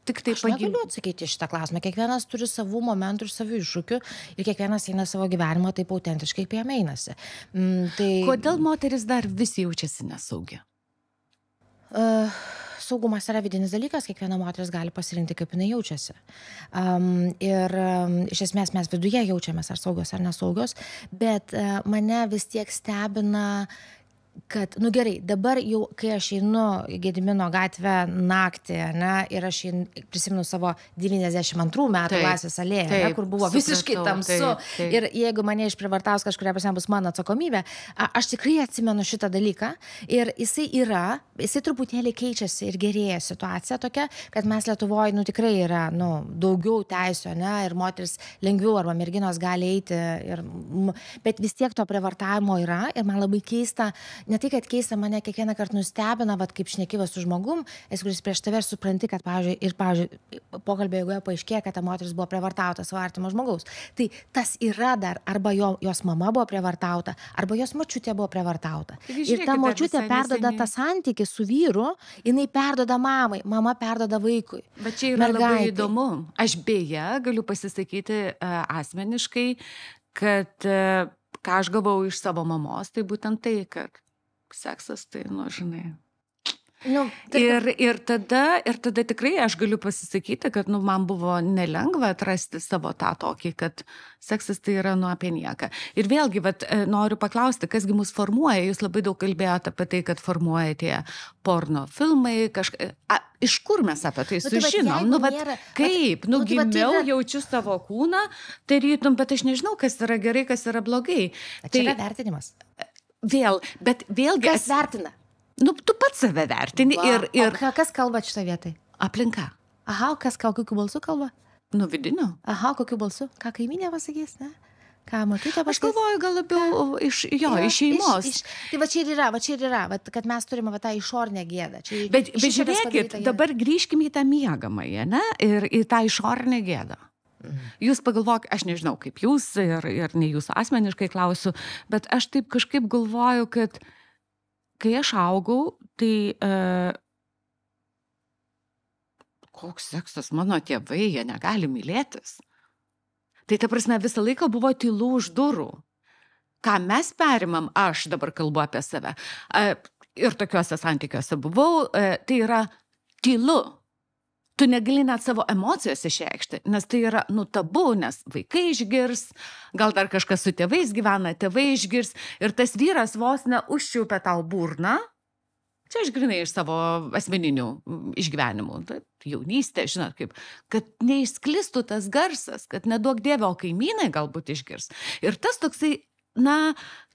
tik tai Aš negaliu atsakyti į šitą klausimą. Kiekvienas turi savų momentų ir savų iššūkių ir kiekvienas eina savo gyvenimą taip autentiškai, kaip jam einasi. Kodėl moteris dar vis jaučiasi nesaugi? Saugumas yra vidinis dalykas, kiekviena moteris gali pasirinkti, kaip jinai jaučiasi. Iš esmės mes viduje jaučiamės ar saugios ar nesaugios, bet mane vis tiek stebina, kad, gerai, dabar jau, kai aš einu į Gedimino gatvę naktį, ne, ir aš prisimenu savo 92 metų Laisvės alėją, kur buvo visiškai tamsu. Ir jeigu mane išprievartaus kažkuria prasme bus mano atsakomybė, aš tikrai atsimenu šitą dalyką. Ir jisai truputėlį keičiasi ir gerėja situacija tokia, kad mes Lietuvoje, tikrai yra, daugiau teisių, ne, ir moteris lengviau arba merginos gali eiti. Bet vis tiek to prievartavimo yra ir man labai keista. Ne tai, kad keista, mane kiekvieną kartą nustebina, kaip šnekėva su žmogum, kuris prieš tave ir supranti, kad, pavyzdžiui, pokalbio eigoje paaiškėja, kad ta moteris buvo prievartauta savo artimo žmogaus. Tai tas yra dar, arba jos mama buvo prievartauta, arba jos močiutė buvo prievartauta. Ir ta močiutė perdoda tą santykį su vyru, jinai perdoda mamai, mama perdoda vaikui. Bet čia yra labai įdomu. Aš beje galiu pasisakyti asmeniškai, kad ką aš gavau iš savo mamos, tai būtent tai, kad seksas, tai, žinai. Ir tada tikrai aš galiu pasisakyti, kad man buvo nelengva atrasti savo tą tokį, kad seksas tai yra apie nieką. Ir vėlgi, noriu paklausti, kasgi mus formuoja. Jūs labai daug kalbėjote apie tai, kad formuoja tie porno filmai, iš kur mes apie tai sužinom? Kaip? Gimiau, jaučiu savo kūną, tai rytum, bet aš nežinau, kas yra gerai, kas yra blogai. Tai yra vertinimas. Vėlgi... Kas vertina? Tu pats save vertini ir... O kas kalba šitą vietą? Aplinka. Aha, kokiu balsu kalba? Vidiniu. Aha, kokiu balsu? Ką kaimynė pasakys, ne? Ką močiutė pasakys? Aš galvoju, gal labiau iš šeimos. Tai va čia ir yra, kad mes turime tą išorinę gėdą. Bet žiūrėkit, dabar grįžkime į tą miegamąją, ne? Ir į tą išorinę gėdą. Jūs pagalvok, aš nežinau, kaip jūs ir ne jūs asmeniškai klausiu, bet aš taip kažkaip galvoju, kad kai aš augau, tai koks seksas, mano tėvai, jie negali mylėtis. Tai ta prasme visą laiką buvo tylu už durų. Ką mes perimam, aš dabar kalbu apie save, ir tokiuose santykiuose buvau, tai yra tylu. Tu negali net savo emocijas išreikšti, nes tai yra tabu, nes vaikai išgirs, gal dar kažkas su tėvais gyvena, tėvai išgirs ir tas vyras vos neužčiaupia tau burną. Čia aš grynai iš savo asmeninių išgyvenimų, jaunystė, žinot, kad neišsklistų tas garsas, kad neduok dieve, o kaimynai galbūt išgirs. Ir tas toksai,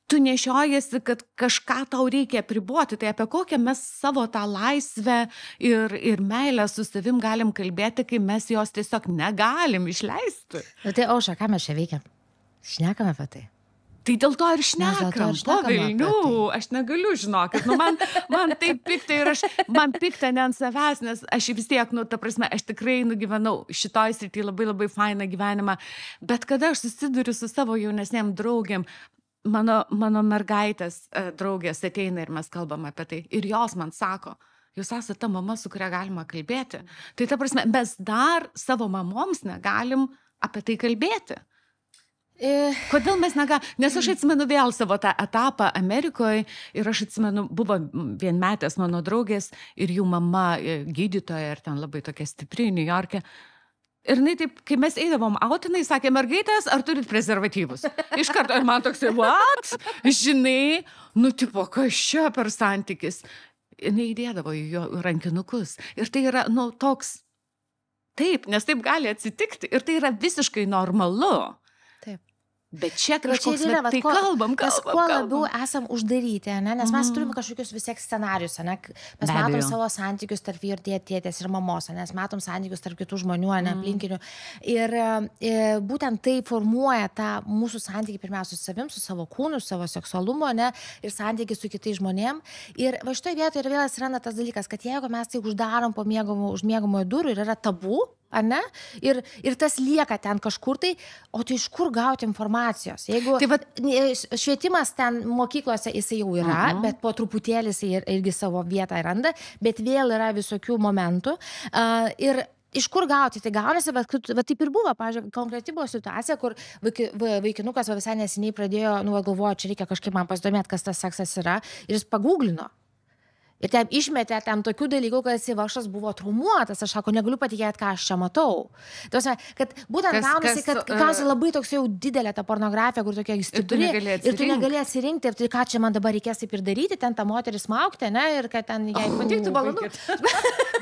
tu nešiojasi, kad kažką tau reikia apriboti, tai apie kokią mes savo tą laisvę ir meilę su savim galim kalbėti, kai mes jos tiesiog negalim išleisti. Tai Aušra, ką mes čia veikiam? Šnekame apie tai. Tai dėl to ir šnekam, Velnių, aš negaliu, žinokit, man taip pikta ir man pikta ne ant savęs, nes aš vis tiek, ta prasme, aš tikrai nugyvenau šitoj srity labai labai fainą gyvenimą, bet kada aš susiduriu su savo jaunesnėm draugėm, mano mergaitės draugės ateina ir mes kalbam apie tai. Ir jos man sako, jūs esate ta mama, su kuria galima kalbėti. Tai ta prasme, mes dar savo mamoms negalim apie tai kalbėti. Kodėl mes negalim? Nes aš atsimenu vėl savo tą etapą Amerikoje ir aš atsimenu, buvo vienmetės mano draugės ir jų mama gydytoja ir ten labai tokia stipri New York'e. Ir jinai taip, kai mes eidavom autinai, sakė, mergaitės, ar turit prezervatyvus? Iš karto, ir man toksai, what? Žinai, tipo, kas čia per santykis? Jinai įdėdavo į jo rankinukus. Ir tai yra, toks, taip, nes taip gali atsitikti. Ir tai yra visiškai normalu. Taip. Bet čia kažkoks, tai kalbam. Kuo labiau esam uždaryti, ne? Nes mes turime kažkokius vis tiek scenarius, ne? Mes matom savo santykius tarp vyro ir tėtės ir mamos, nes matom santykius tarp kitų žmonių, ne, aplinkinių. Ir būtent tai formuoja tą mūsų santykį pirmiausia su savim, su savo kūnu, su savo seksualumu, ne? Ir santykį su kitais žmonėm. Ir va šitoje vietoje ir vėl atsiranda tas dalykas, kad jeigu mes tai uždarom už miegamojo durų ir yra tabu, ar ne? Ir tas lieka ten kažkur tai, o tai iš kur gauti informacijos? Jeigu švietimas ten mokyklose jisai jau yra, bet po truputėlį jisai irgi savo vietą randa, bet vėl yra visokių momentų. Ir iš kur gauti, tai gaunasi, bet taip ir buvo, pavyzdžiui, konkreti buvo situacija, kur vaikinukas visai neseniai pradėjo, galvojo, čia reikia kažkaip man pasidomėti, kas tas seksas yra, ir jis pagūglino. Ir ten išmetė tam tokių dalykų, kad Sivašas buvo traumuotas, aš sako, negaliu patikėti, ką aš čia matau. Tuose, kad būtent gaunasi labai toks jau didelė ta pornografija, kur tokia stipri, ir tu negali atsirinkti, ir tai ką čia man dabar reikės taip ir daryti, ten tą moterį smaugti, ne, ir kad ten jai patiktų malonu.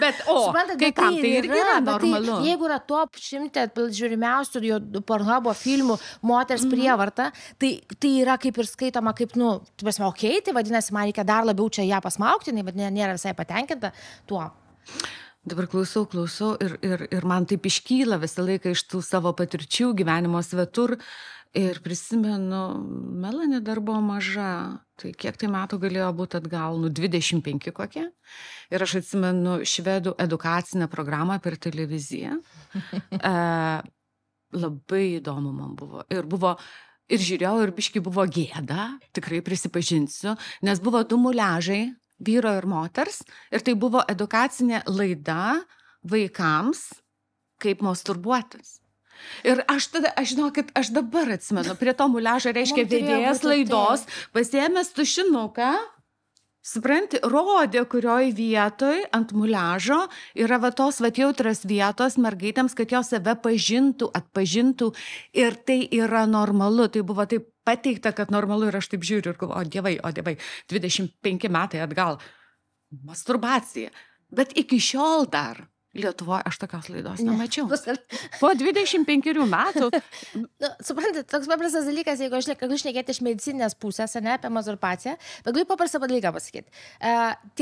Bet, kai kam tai irgi yra normalu. Jeigu yra top 100 žiūrimiausių Pornhubo filmų moters prievarta, tai yra kaip ir skaitoma, kaip, okei, tai vadinasi, man reikia dar labiau čia ją pasmaugti, bet nėra visai patenkinta tuo. Dabar klausau ir man taip iškyla visą laiką iš tų savo patirčių gyvenimo svetur ir prisimenu, Melanie dar buvo maža, tai kiek tai metų galėjo būti atgal, 25 kokie. Ir aš atsimenu švedų edukacinę programą per televiziją. Labai įdomu man buvo. Ir žiūrėjau, ir biškai buvo gėda, tikrai prisipažinsiu, nes buvo 2 muliažai, vyro ir moters, ir tai buvo edukacinė laida vaikams, kaip masturbuotis. Ir aš žinokit, aš dabar atsimenu, prie to muliažo reiškia vedėjas laidos, pasiėmęs tušinuką, supranti, rodė, kurioj vietoj ant muliažo yra tos jautrios vietos mergaitėms, kad jos save pažintų, atpažintų, ir tai yra normalu. Tai buvo taip pateikta, kad normalu, ir aš taip žiūriu ir galvoju, o dievai, 25 metai atgal, masturbacija. Bet iki šiol dar Lietuvoje aš tokios laidos nemačiau. Po 25 metų. Suprantate, toks paprastas dalykas, jeigu aš galiu šnekėti iš medicininės pusės, ne, apie masturbaciją, bet galiu paprastą dalyką pasakyti.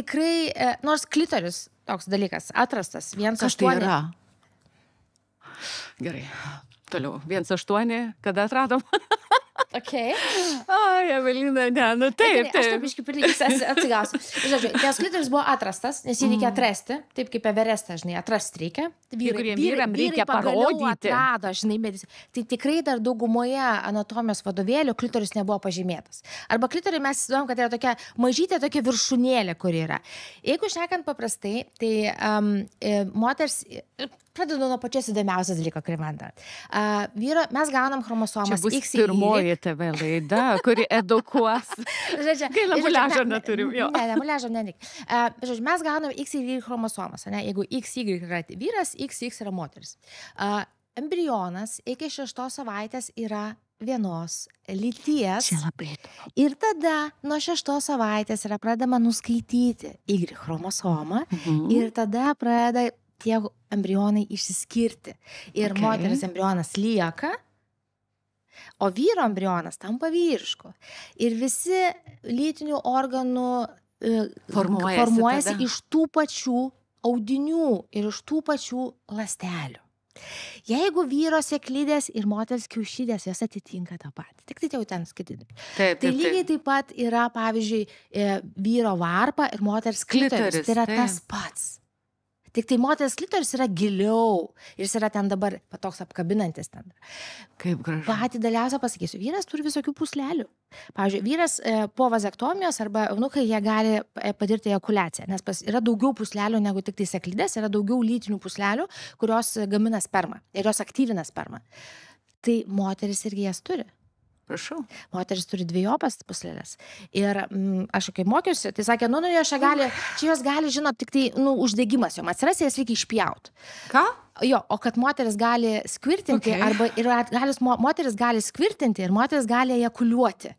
Tikrai, nors klitoris toks dalykas, atrastas, 1,8. Kas tai yra? Gerai, toliau. 1,8, kada atradom? Okay. Ai, Evelina, ne, taip. Aš taip iškai atsigausiu. Žodžiu, tas klitoris buvo atrastas, nes jį reikia atrasti, taip kaip Everestą, žinai, atrasti reikia. Vyram reikia parodyti. Atrado, žinai, tai tikrai dar daugumoje anatomijos vadovėlių klitoris nebuvo pažymėtas. Arba klitoriai mes įsivaizduojam, kad yra tokia mažytė, tokia viršūnėlė, kuri yra. Jeigu šnekant paprastai, tai moters... Pradedu nuo pačios įdomiausios dalyko, kurį man dar. Mes gaunam chromosomas X. Čia bus pirmoji TV laida, kuri edukuos. Gaila, muliažo neturim. Ne, muliažo nereik. Mes gaunam XY chromosomas. Jeigu XY yra vyras, XX yra moteris. Embrionas iki 6 savaitės yra vienos lyties. Ir tada nuo 6 savaitės yra pradama nuskaityti Y chromosomą ir tada pradeda tie embrionai išsiskirti. Ir moteris embrionas lieka, o vyro embrionas tampa vyrišku. Ir visi lytinių organų formuojasi iš tų pačių audinių ir iš tų pačių ląstelių. Jeigu vyro sėklidės ir moters kiaušidės, jos atitinka tą patį. Tik tai jau ten skaityti. Tai lygiai taip pat yra, pavyzdžiui, vyro varpa ir moters klitoris. Tai yra tas pats. Tik tai moters klitoris yra giliau ir jis yra ten dabar toks apkabinantis ten. Kaip gražu. Patį daliausią pasakysiu, vyras turi visokių puslelių. Pavyzdžiui, vyras po vazektomijos arba eunukai jie gali patirti ejakuliaciją, nes yra daugiau puslelių negu tik tai sėklidės, yra daugiau lytinių puslelių, kurios gamina spermą ir jos aktyvina spermą. Tai moteris irgi jas turi. Prašau. Moteris turi dviejopas puslelės. Ir aš kai mokiausi, tai sakė, jos gali, žinot, tik tai, uždegimas jom atsiras, jas reikia išpjauti. Ką? Jo, o kad moteris gali skvirtinti, moteris gali skvirtinti ir moteris gali ejakuliuoti.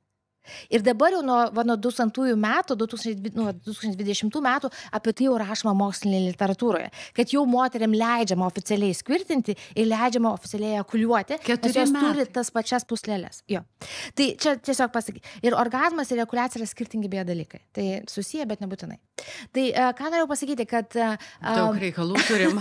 Ir dabar jau nuo 2000 metų, 2020 metų apie tai jau rašoma mokslinėje literatūroje, kad jau moteriam leidžiama oficialiai skvirtinti ir leidžiama oficialiai ejakuliuoti, nes jos turi tas pačias puslelės. Jo. Tai čia tiesiog pasakyti. Ir orgazmas ir ejakuliacija yra skirtingi beje dalykai. Tai susiję, bet nebūtinai. Tai ką norėjau pasakyti, kad... Daug reikalų turim.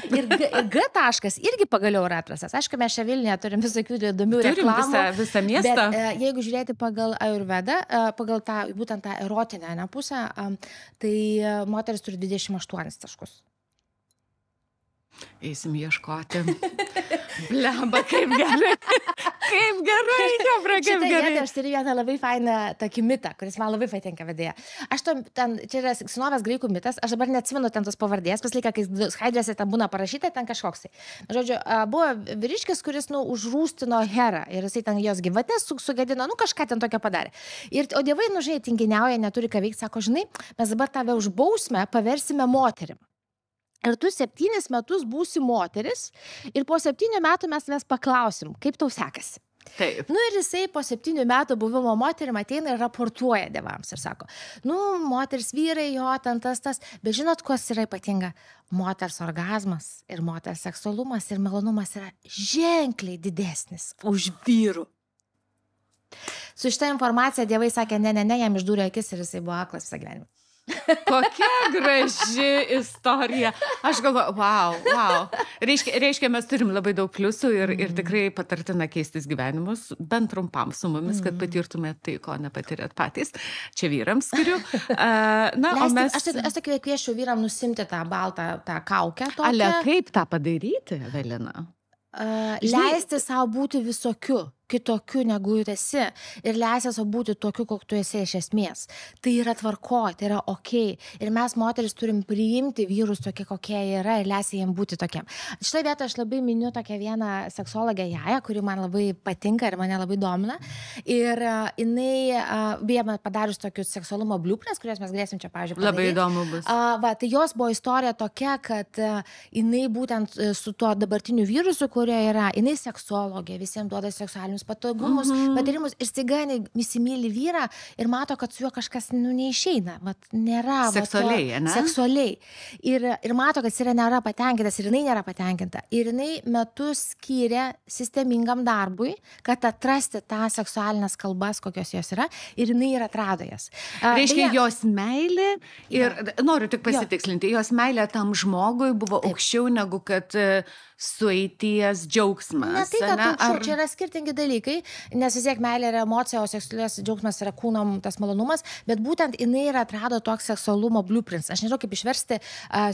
Ir G taškas irgi pagaliau yra atrastas. Aišku, mes čia Vilniuje turim visokių įdomių reklamų. Turim visą miestą. Bet jeigu žiūrėti pagal Ajurvedą, pagal būtent tą erotinę pusę, tai moteris turi 28 taškus. Eisim ieškoti. Blemba, kaip gerai. Kaip gerai, Hebra, kaip Šitą gerai. vietą aš turiu vieną labai fainą tokį mitą, kuris man labai patinka viduje. Aš ten, čia yra senovės graikų mitas, aš dabar neatsimenu ten tos pavardės, paslyka, kai skaidrėse ten būna parašyta, ten kažkoks tai. Žodžiu, buvo vyriškis, kuris, užrūstino Herą ir jisai ten jos gyvatės sugadino, kažką ten tokio padarė. O dievai, žinai, tinginiauja, neturi ką veikti, sako, žinai, mes dabar tave už bausmę paversime moterim. Ir tu 7 metus būsi moteris ir po 7 metų mes tavęs paklausim, kaip tau sekasi. Taip. Ir jisai po 7 metų buvimo moterim ateina ir raportuoja dievams ir sako, moters vyrai, jo, ten tas, bet žinot, kas yra ypatinga? Moters orgazmas ir moters seksualumas ir malonumas yra ženkliai didesnis už vyrų. Su šitą informaciją dievai sakė, ne, jam išdūrė akis ir jisai buvo aklas visą gyvenimą. Kokia graži istorija. Aš galvoju, wow. Reiškia, mes turim labai daug pliusų ir tikrai patartina keistis gyvenimus, bent trumpam su mumis, kad patirtumėt tai, ko nepatirėt patys. Čia vyrams skiriu. Aš tik kviesčiau vyram nusimti tą baltą tą kaukę. Ale, kaip tą padaryti, Evelina? Leisti savo būti visokiu, kitokiu negu esi ir leisti savo būti tokiu, kokiu tu esi iš esmės. Tai yra tvarkoj, tai yra okei. Ir mes moteris turim priimti vyrus tokie, kokie yra ir leisti jiems būti tokiem. Šitą vietą aš labai miniu tokią vieną seksologę Jają, kuri man labai patinka ir mane labai domina. Ir jinai, beje, padarius tokius seksualumo blueprints, kuriuos mes galėsim čia, pavyzdžiui, padaryti. Labai įdomu bus. Tai jos buvo istorija tokia, kad jinai būtent su tuo dabartiniu virusu, kurie yra, jinai seksologė, visiems duoda seksualinius patogumus, patarimus ir staiga įsimyli vyrą ir mato, kad su juo kažkas neišeina. Nėra. Seksualiai, ne? Seksualiai. Ir mato, kad jis nėra patenkintas ir jinai nėra patenkinta. Ir jinai metus skyrė sistemingam darbui, kad atrasti tą seksualinės kalbas, kokios jos yra, ir jinai ir atrado jas. Reiškia, jos meilė ir noriu tik pasitikslinti, jos meilė tam žmogui buvo aukščiau negu kad sueities džiaugsmas. Ne tai, kad aukščiau, čia yra skirtingi dalykai, nes vis tiek meilė yra emocija, o seksualės džiaugsmas yra kūnom tas malonumas, bet būtent jinai ir atrado toks seksualumo blueprints. Aš nežinau, kaip išversti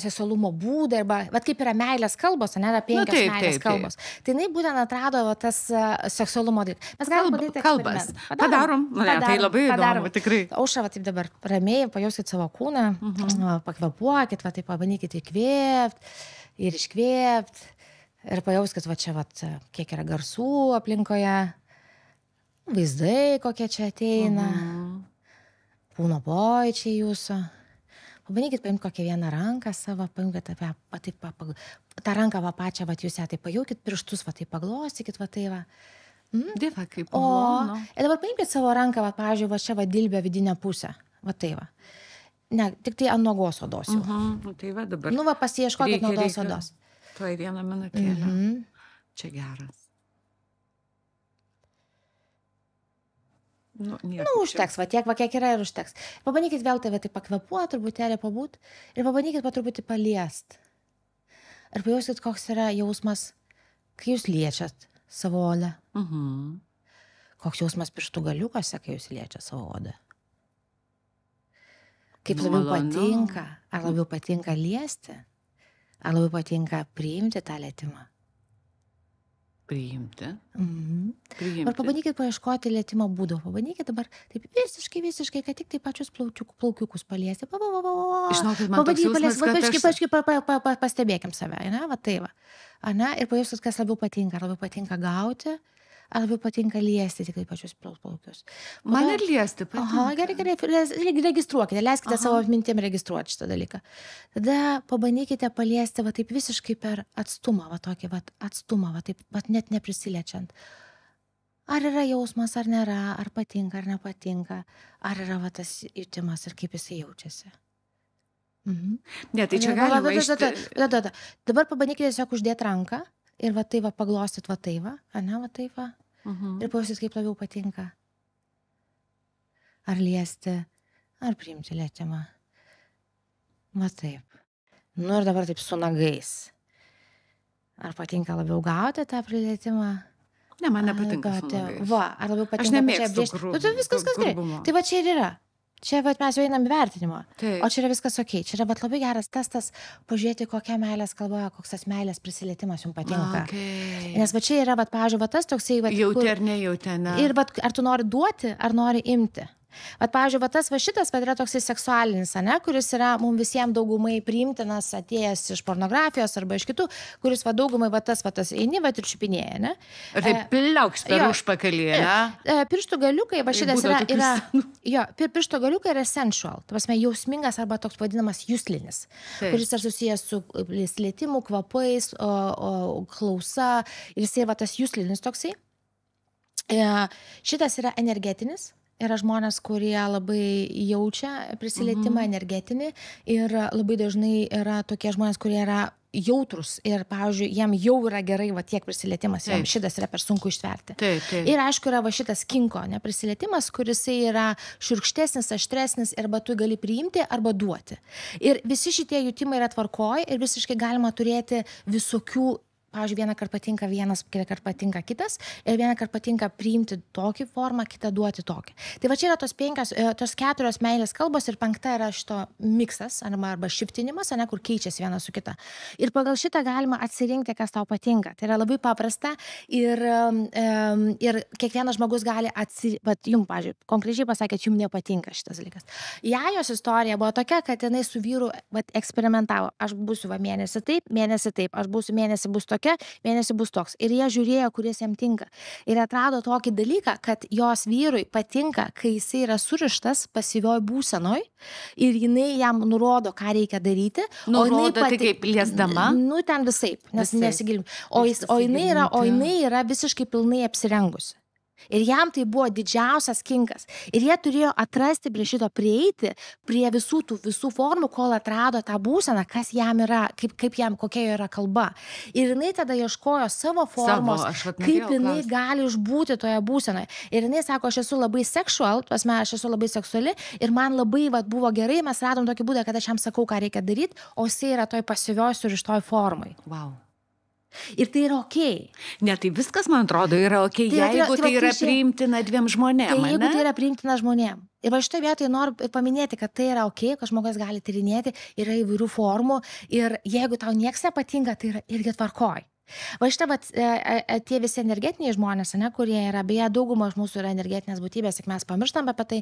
seksualumo būdą, arba kaip yra meilės kalbos, yra 5 meilės kalbos. Tai jinai būtent atrado tas seksualumo dalykas. Mes galim padaryti kalbas. Padarom. Tai labai įdomu, tikrai. Aušra, taip dabar ramiai, pajauskit savo kūną, pakvepuokit, taip pabandykit įkvėpti ir iškvėpti. Ir pajauskit, čia, kiek yra garsų aplinkoje, vaizdai, kokie čia ateina, kūno pojūčiai jūsų. Pabandykit paimti kokią vieną ranką savo, paimkit tą ranką pačią, jūs ją taip pajaukit, pirštus, taip paglostykit, Dieva, kaip malonu. Ir dabar paimkit savo ranką, pavyzdžiui, čia dilbio vidinę pusę, Ne, tik tai ant nuogos odos jau. Tai dabar. Pasiieškokit nuogos odos. Tuoj 1 minutėlę. Čia geras. Užteks, tiek, kiek yra ir užteks. Pabandykit vėl tave pakvepuoti, truputėlį pabūt ir pabandykit truputį paliest. Ir pajauskit, koks yra jausmas, kai jūs liečiat savo odą. Koks jausmas pirštų galiukose, kai jūs liečiat savo odą. Kaip labiau patinka, ar labiau patinka liesti? Ar labiau patinka priimti tą lietimą? Priimti? Ir pabandykit paieškoti lietimo būdo. Pabandykit dabar taip visiškai, kad tik tai pačius plaukiukus paliesti. Žinokit, man toks jausmas, kad pastebėkim save, ir pajuskit, kas labiau patinka. Ar labiau patinka gauti, ar labiau patinka liesti tik tai pačius plaukius. Man ir liesti patinka. Gerai, registruokite, leiskite savo mintim registruoti šitą dalyką. Tada pabandykite paliesti taip visiškai per atstumą, atstumą, net neprisiliečiant. Ar yra jausmas, ar nėra, ar patinka, ar nepatinka, ar yra tas jutimas ir kaip jisai jaučiasi. Ne, tai čia galima Dabar pabandykite tiesiog uždėti ranką ir paglostyt ir pajausit, kaip labiau patinka. Ar liesti, ar priimti lietimą. Taip. Ir dabar taip su nagais. Ar patinka labiau gauti tą prilietimą? Ne, man nepatinka su nagais. Ar labiau patinka aš nemėgstu viskas gerai. Tai čia ir yra. Čia vat mes jau einam į vertinimą. Taip. O čia yra viskas okei. Čia yra vat labai geras testas pažiūrėti, kokia meilės kalba, koks tas meilės prisilietimas jums patinka. Okay. Nes va čia yra, vat, pavyzdžiui, va tas toksai... Vat, Jauti ar nejauti, ne? Ir vat, ar tu nori duoti, ar nori imti. Vat, pavyzdžiui, va tas va šitas va yra toksai seksualinis, ne, kuris yra mums visiems daugumai priimtinas, atėjęs iš pornografijos arba iš kitų, kuris va daugumai va tas eini va ir čiupinėja, ne? Ir taip pliauks per užpakalį, ne? Pirštų galiukai, va šitas pirštų galiukai yra sensual, ta prasme, jausmingas arba toks vadinamas juslinis, kuris yra susijęs su lietimu, kvapais, klausa ir jisai va tas juslinis toksai. Šitas yra energetinis. Yra žmonės, kurie labai jaučia prisilietimą energetinį ir labai dažnai yra tokie žmonės, kurie yra jautrus ir, pavyzdžiui, jam jau yra gerai va tiek prisilietimas, jam šitas yra per sunku ištverti. Ir aišku, yra va šitas kinko neprisilietimas, kuris yra šiurkštesnis, aštresnis, arba tu gali priimti arba duoti. Ir visi šitie jutimai yra tvarkoj ir visiškai galima turėti visokių. Pavyzdžiui, vieną kartą patinka vienas, kitą kartą patinka kitas ir vieną kartą patinka priimti tokį formą, kitą duoti tokį. Tai va čia yra tos 4 meilės kalbos ir 5 yra šito miksas arba šiftinimas, kur keičiasi viena su kita. Ir pagal šitą galima atsirinkti, kas tau patinka. Tai yra labai paprasta ir kiekvienas žmogus gali bet jums, pavyzdžiui, konkrečiai pasakėt, jums nepatinka šitas dalykas. Jajos istorija buvo tokia, kad jinai su vyru eksperimentavo. Aš būsiu mėnesį taip, aš būsiu mėnesį bus tokia, mėnesį bus toks. Ir jie žiūrėjo, kuris jam tinka. Ir atrado tokį dalyką, kad jos vyrui patinka, kai jisai yra surištas pasyvioj būsenoj ir jinai jam nurodo, ką reikia daryti. Nurodo, tai kaip liesdama? Nu, ten visaip, nes nesigilim. O jinai yra visiškai pilnai apsirengusi. Ir jam tai buvo didžiausias kinkas. Ir jie turėjo atrasti prie šito prieiti, prie visų formų, kol atrado tą būseną, kas jam yra, kaip jam, kokia jo yra kalba. Ir jinai tada ieškojo savo formos, kaip jinai gali išbūti toje būsenoje. Ir jinai sako, aš esu labai sexual, aš esu labai seksuali ir man labai buvo gerai, mes radom tokį būdą, kad aš jam sakau, ką reikia daryti, o jisai yra toj pasyvioj surištoj formai. Wow. Ir tai yra okei. Ne, tai viskas, man atrodo, yra okei, jeigu tai yra priimtina 2 žmonėm. Tai jeigu tai yra priimtina žmonėm. Ir va šitoje vietoje noriu paminėti, kad tai yra okei, kad žmogus gali tyrinėti, yra įvairių formų ir jeigu tau nieks nepatinka, tai yra irgi tvarkoj. Va šitą, tie visi energetiniai žmonės, kurie yra, beje, dauguma iš mūsų yra energetinės būtybės, tik mes pamirštam apie tai,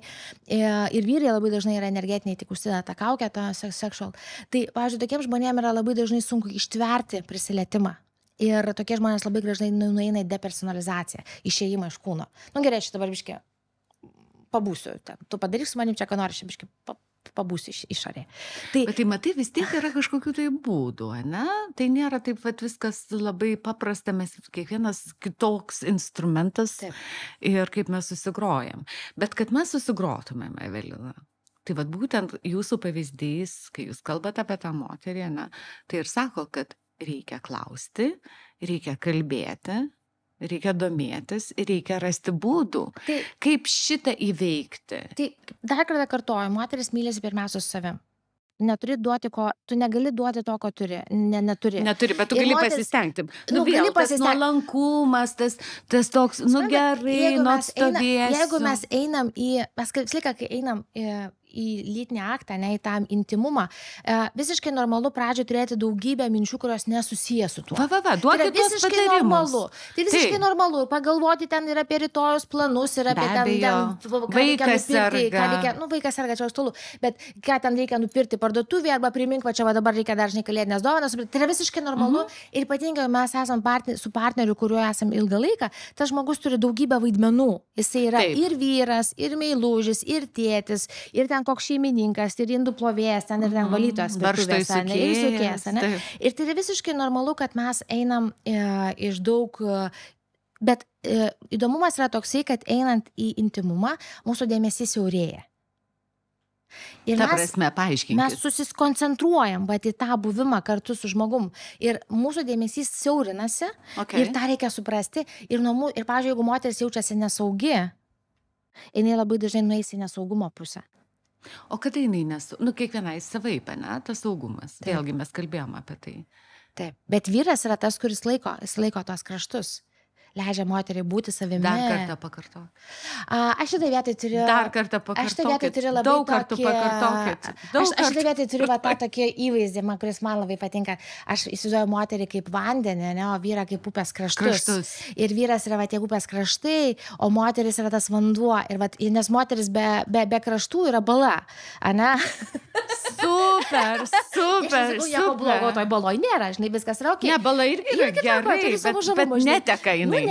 ir vyrai labai dažnai yra energetiniai, tik užsideda tą kaukę, tą sexual. Tai, pavyzdžiui, tokiems žmonėms yra labai dažnai sunku ištverti prisilietimą. Ir tokie žmonės labai gražnai nueina į depersonalizaciją, išėjimą iš kūno. Nu gerai, aš dabar biškį pabūsiu, tu padaryk su manim čia, ką nori, aš biškį pabūsiu išorėje. Bet tai matai, vis tiek yra kažkokių tai būdų, ne? Tai nėra taip, viskas labai paprasta, mes kiekvienas kitoks instrumentas. Taip. Ir kaip mes susigrojam. Bet kad mes susigrotumėm, Evelina, tai būtent jūsų pavyzdys, kai jūs kalbate apie tą moterį, ne, tai ir sako, kad reikia klausti, reikia kalbėti, reikia domėtis, reikia rasti būdų. Kaip šitą įveikti? Tai dar kartą kartoju, moteris mylisi pirmiausia su savim. Neturi duoti tu negali duoti to, ko turi. Neturi. Neturi, bet tu gali pasistengti. Gali pasistengti. Tas nuolankumas, tas toks, gerai, nuodstovėsiu. Jeigu mes einam kai einam į lytinį aktą, ne į tą intimumą, visiškai normalu pradžioje turėti daugybę minčių, kurios nesusiję su tuo. Duokit tuos patarimus. Tai visiškai normalu. Pagalvoti ten ir apie rytojus planus, ir apie vaikas serga. Vaikas serga, čia užtulu. Bet ką ten reikia nupirkti parduotuvėje, arba primink, čia dabar reikia dar žinai kalėdinės dovanas. Tai yra visiškai normalu. Ir ypatingai mes esam su partneriu, kuriuo esam ilgą laiką, tas žmogus turi daugybę vaidmenų. Jisai yra ir vyras, ir meilužis, ir tėtis, ir ten koks šeimininkas, ir indų plovėjas, ten ir ten valytojas, virtuvės, ir sukės. Ir tai yra visiškai normalu, kad mes einam iš daug, bet įdomumas yra toksai, kad einant į intimumą, mūsų dėmesys siaurėja. Ir mes susikoncentruojam į tą buvimą kartu su žmogum. Ir mūsų dėmesys siaurinasi, ir tą reikia suprasti. Ir, pavyzdžiui, jeigu moteris jaučiasi nesaugi, jinai labai dažnai nueis į nesaugumo pusę. O kada jinai kiekvienai savaip, ne, tas saugumas. Vėlgi mes kalbėjom apie tai. Taip, bet vyras yra tas, kuris laiko tos kraštus. leidžia moteriai būti savimi. Dar kartą pakartok. Aš šitą vietą turiu... Dar kartą pakartokit. Aš šitą vietą turiu labai daug kartų tokį... pakartokit. Aš šitą vietą turiu va, tą tokį įvaizdį, kuris man labai patinka. Aš įsivaizduoju moterį kaip vandenį, ne, o vyrą kaip upės kraštus. Ir vyras yra va, tie upės kraštai, o moteris yra tas vanduo. Ir, va, nes moteris be kraštų yra bala. Ane? Super. Nieko blogo toj baloj nėra, žinai, viskas yra ok. Ne, bala irgi yra gerai, bet neteka jinai.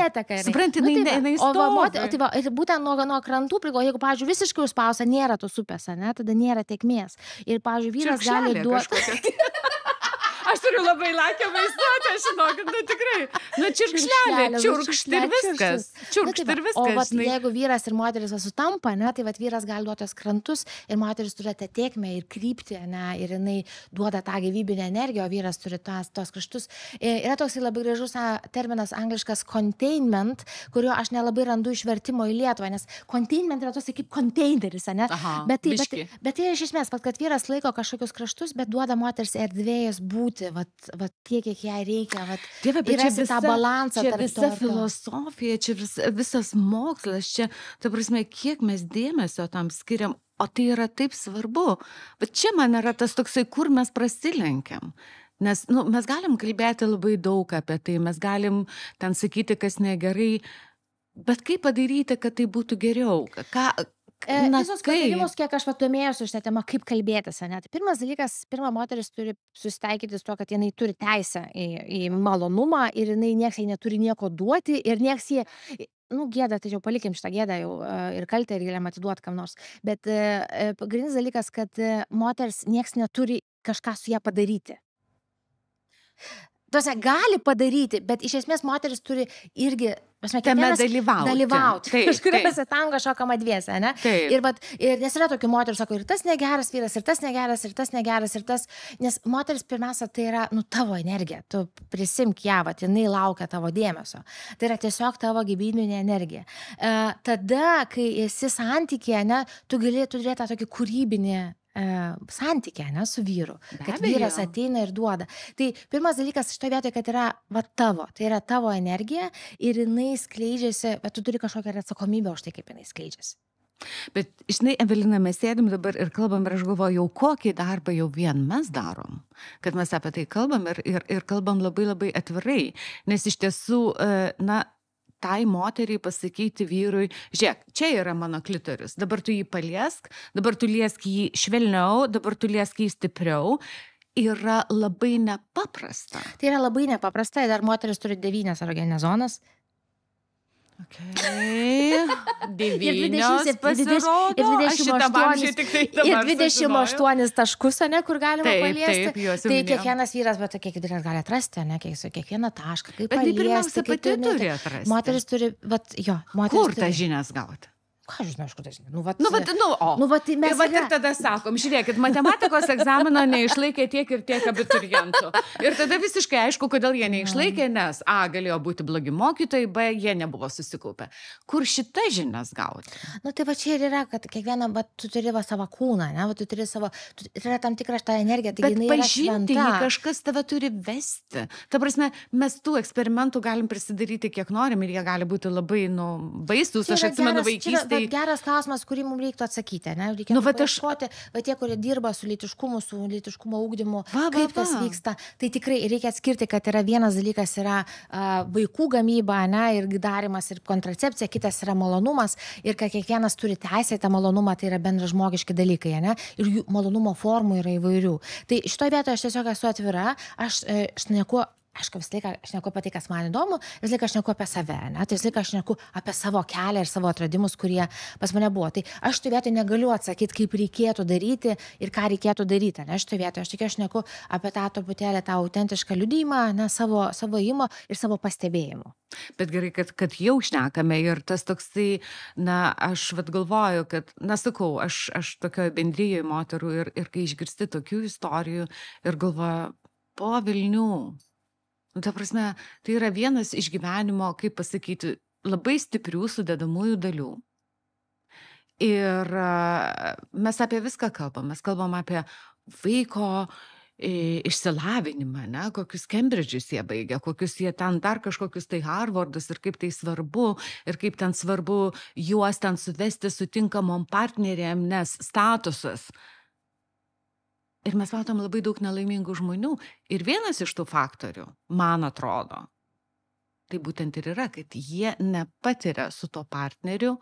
Supranti, jinai stovi. Tai va, būtent nuo krantų priklauso, jeigu, pavyzdžiui, visiškai užspausta, nėra tos upės, ne, tada nėra tėkmės. Ir, pavyzdžiui, vyras gali duoti... Aš turiu labai lakę vaizduotę, žinokit, tikrai. Čirkšlelė, čiurkšt ir viskas. Čiurkšt ir viskas. O vat, jeigu vyras ir moteris sutampa, ne, tai vat, vyras gali duoti tos krantus ir moteris turi tą tėkmę ir kryptį, ne, ir jinai duoda tą gyvybinę energiją, o vyras turi tos kraštus. Yra toks labai gražus terminas angliškas containment, kurio aš nelabai randu išvertimo į Lietuvą, nes containment yra toks kaip konteineris, ne? Bet tai iš esmės, kad vyras laiko kažkokius kraštus, bet duoda moters erdvės būti. Vat tiek, kiek jai reikia, Dieve, ir rasti tą balansą. Čia visa filosofija, čia visas mokslas, čia, ta prasme, kiek mes dėmesio tam skiriam, o tai yra taip svarbu. Bet čia man yra tas toksai, kur mes prasilenkiam. Nes mes galim kalbėti labai daug apie tai, mes galim ten sakyti, kas negerai, bet kaip padaryti, kad tai būtų geriau? Visos patarimus, kiek aš domėjausi šitą temą, kaip kalbėtis, ne? Tai pirmas dalykas, moteris turi susitaikyti su to, kad jinai turi teisę į malonumą ir jinai nieks jai neturi nieko duoti ir nieks jie, gėda, tai jau palikim šitą gėdą jau ir kaltę ir galėm atiduoti kam nors. Bet pagrindinis dalykas, kad moters nieks neturi kažką su ją padaryti. Tuose gali padaryti, bet iš esmės moteris turi irgi tame dalyvauti. Kažkuriuose tango šokama dviese, ne? Ir nes yra tokių moterų, sako, ir tas negeras vyras, ir tas negeras, ir tas negeras, ir tas, nes moteris pirmiausia, tai yra, tavo energija, tu prisimk ją, jinai laukia tavo dėmesio. Tai yra tiesiog tavo gyvybinė energija. Tada, kai esi santykėje, ne, tu gali turėti tą tokį kūrybinį santykė, ne, su vyru, kad vyras ateina ir duoda. Tai pirmas dalykas šitoje vietoje, kad yra tavo, tai yra tavo energija ir jinai skleidžiasi, bet tu turi kažkokią atsakomybę už tai, kaip jinai skleidžiasi. Bet, žinai, Evelina, mes sėdim dabar ir kalbam ir aš galvoju, jau kokį darbą jau vien mes darom, kad mes apie tai kalbam ir kalbam labai labai atvirai, nes iš tiesų, tai moteriai pasakyti vyrui, žiūrėk, čia yra mano klitoris, dabar tu jį paliesk, dabar tu liesk jį švelniau, dabar tu liesk jį stipriau, yra labai nepaprasta. Tai yra labai nepaprasta, dar moteris turi 9 erogeninės zonas. Okay. 9 pasirodo, ir 28 taškus, ne, kur galima paliesti. Tai kiekvienas vyras, bet kiekvienas gali atrasti, ne, kiekvieną tašką, kaip paliesti. Bet tai pirmiausia pati turi atrasti. Moteris turi, kur tas žinias gauti? Ką žinau, iš kur tai žinai? Tai mes ir tada sakom, žiūrėkit, matematikos egzamino neišlaikė tiek ir tiek abiturientų. Ir tada visiškai aišku, kodėl jie neišlaikė, nes A, galėjo būti blogi mokytojai, B, jie nebuvo susikaupę. Kur šitą žinias gauti? Tai va čia ir yra, kad kiekvieną, tu turi savo kūną, ne, tu turi savo, yra tam tikra šitą energiją, tai jinai yra šventa. Bet pažinti jį kažkas tave turi vesti. Ta prasme, mes tų eksperimentų galim prisidaryti kiek norim ir jie gali būti labai, baisūs. Aš atsimenu vaikystėje. Geras klausimas, kurį mums reiktų atsakyti, ne? Reikėtų paieškoti, tie, kurie dirba su lytiškumo ugdymu, kaip tas vyksta. Tai tikrai reikia atskirti, kad yra vienas dalykas yra vaikų gamyba, ne, ir darimas ir kontracepcija, kitas yra malonumas ir kad kiekvienas turi teisę į tą malonumą, tai yra bendražmogiški dalykai, ne? Ir jų malonumo formų yra įvairių. Tai šitoje vietoje aš tiesiog esu atvira, aš šneku. Aišku, visą laiką aš šneku apie tai, kas man įdomu, visą laiką aš šneku apie save, ne? Tai visą laiką aš šneku apie savo kelią ir savo atradimus, kurie pas mane buvo. Tai aš šitoje vietoje negaliu atsakyti, kaip reikėtų daryti ir ką reikėtų daryti, ne? Šitoje vietoje aš tik šneku apie tą truputėlį tą autentišką liudijimą, ne? Savo ėjimo ir savo pastebėjimų. Bet gerai, kad jau šnekame ir tas toksai, aš galvoju, kad, sakau, aš tokioje bendryjoje moterų ir kai išgirsti tokių istorijų ir galvoju, po Vilnių. Ta prasme, tai yra vienas iš gyvenimo, kaip pasakyti, labai stiprių sudedamųjų dalių. Ir mes apie viską kalbam. Mes kalbam apie vaiko išsilavinimą, ne, kokius Cambridge'us jie baigia, kokius jie ten dar kažkokius tai Harvardus ir kaip tai svarbu, ir kaip ten svarbu juos ten suvesti sutinkamom partneriam, nes statusas. Ir mes matom labai daug nelaimingų žmonių. Ir vienas iš tų faktorių, man atrodo, tai būtent ir yra, kad jie nepatiria su to partneriu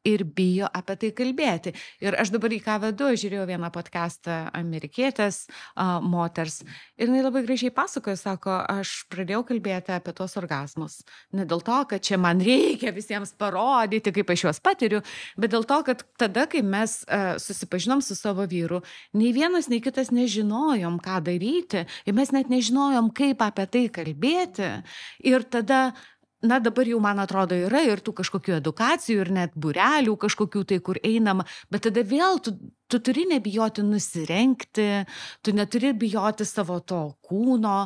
ir bijo apie tai kalbėti. Ir aš dabar į ką vedu, žiūrėjau vieną podcastą amerikietės moters ir jinai labai gražiai pasakojo, sako, aš pradėjau kalbėti apie tuos orgasmus. Ne dėl to, kad čia man reikia visiems parodyti, kaip aš juos patiriu, bet dėl to, kad tada, kai mes susipažinom su savo vyru, nei vienas, nei kitas nežinojom, ką daryti ir mes net nežinojom, kaip apie tai kalbėti. Ir tada na dabar jau, man atrodo, yra ir tų kažkokių edukacijų, ir net būrelių kažkokių tai, kur einama, bet tada vėl tu turi nebijoti nusirengti, tu neturi bijoti savo to kūno,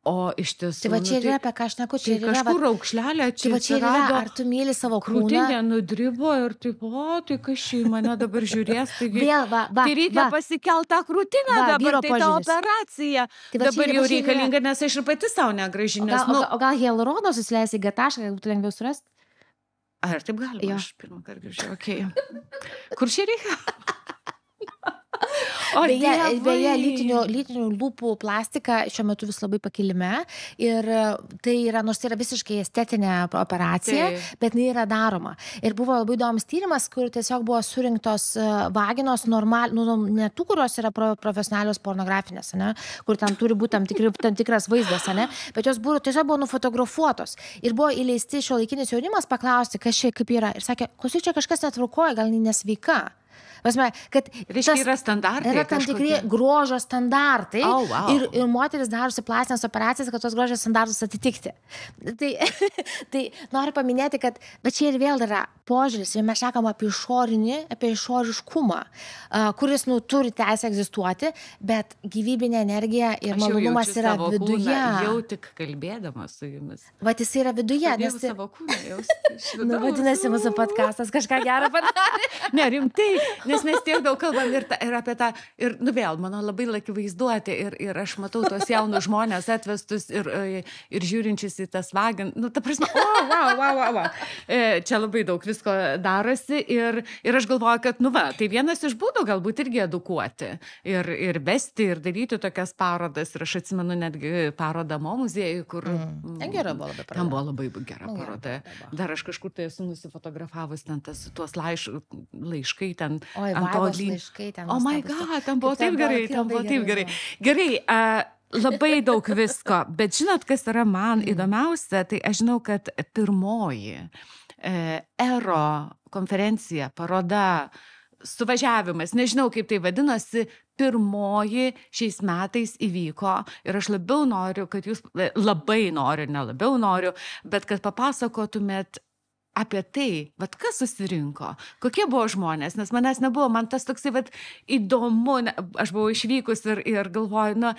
o iš tiesų... Tai va čia yra, apie ką aš neku, čia yra... Kažkur raukšlelė, čia atsirado, ar tu myli savo kūną? Krūtinė nudribo ir taip, tai kas čia į mane dabar žiūrės, taigi... Vėl, tai reikia pasikelt tą krūtinę dabar, tai ta operacija. Tai dabar jau reikalinga, nes aš ir pati savo negražinės. O gal hialurono susileis į gatašką, kad būtų lengviau surasti? Ar taip galima? Aš pirmą kartą girdžiu, okei. Kur čia reikia? Beje, lytinių lūpų plastika šiuo metu vis labai pakilime ir tai yra, nors tai yra visiškai estetinė operacija, bet jinai yra daroma. Ir buvo labai įdomus tyrimas, kur tiesiog buvo surinktos vaginos ne tų, kurios yra profesionalios pornografinės, ne? Kur ten turi būti tam tikras vaizdas, ne? Bet jos tiesiog buvo nufotografuotos. Ir buvo įleisti šiuolaikinis jaunimas paklausti, kas čia kaip yra. Ir sakė, klausyk, čia kažkas netvarkoja, gal nesveika. Pasme, kad yra standartai. Yra tam tikri grožio standartai ir moteris darosi plastinės operacijas, kad tos grožio standartus atitikti. Tai noriu paminėti, kad bet čia ir vėl yra požiūris, ir mes šnekam apie išoriškumą, kuris turi teisę egzistuoti, bet gyvybinė energija ir malonumas yra viduje. Kūną, jau tik kalbėdama su jumis. Vat jis yra viduje. Pradėjau savo kūną jausti. Vadinasi, mūsų podcastas kažką gerą padarė. Ne, rimtai. Nes mes tiek daug kalbam ir apie tą, ir vėl, mano labai laki vaizduoti, ir aš matau tos jaunus žmonės atvestus ir žiūrinčius į tas vagin, ta prasme, wow. Čia labai daug visko darosi ir aš galvoju, kad, tai vienas iš būdų galbūt irgi edukuoti ir vesti ir daryti tokias parodas, ir aš atsimenu netgi parodą Mo muziejui, kur... Ten gera buvo labai paroda. Ten buvo labai gera paroda. Dar aš kažkur tai esu nusifotografavus ten tuos laiškai ten... Vaibos laiškai ten. Oh my God, ten buvo taip gerai. Gerai, labai daug visko, bet žinot, kas yra man įdomiausia, tai aš žinau, kad pirmoji ERO konferencija, paroda, suvažiavimas, nežinau kaip tai vadinosi, pirmoji šiais metais įvyko ir aš labiau noriu, kad jūs, nelabiau noriu, bet kad papasakotumėt apie tai, kas susirinko, kokie buvo žmonės, nes manęs nebuvo, man tas toksai, įdomu, aš buvau išvykus ir galvoju,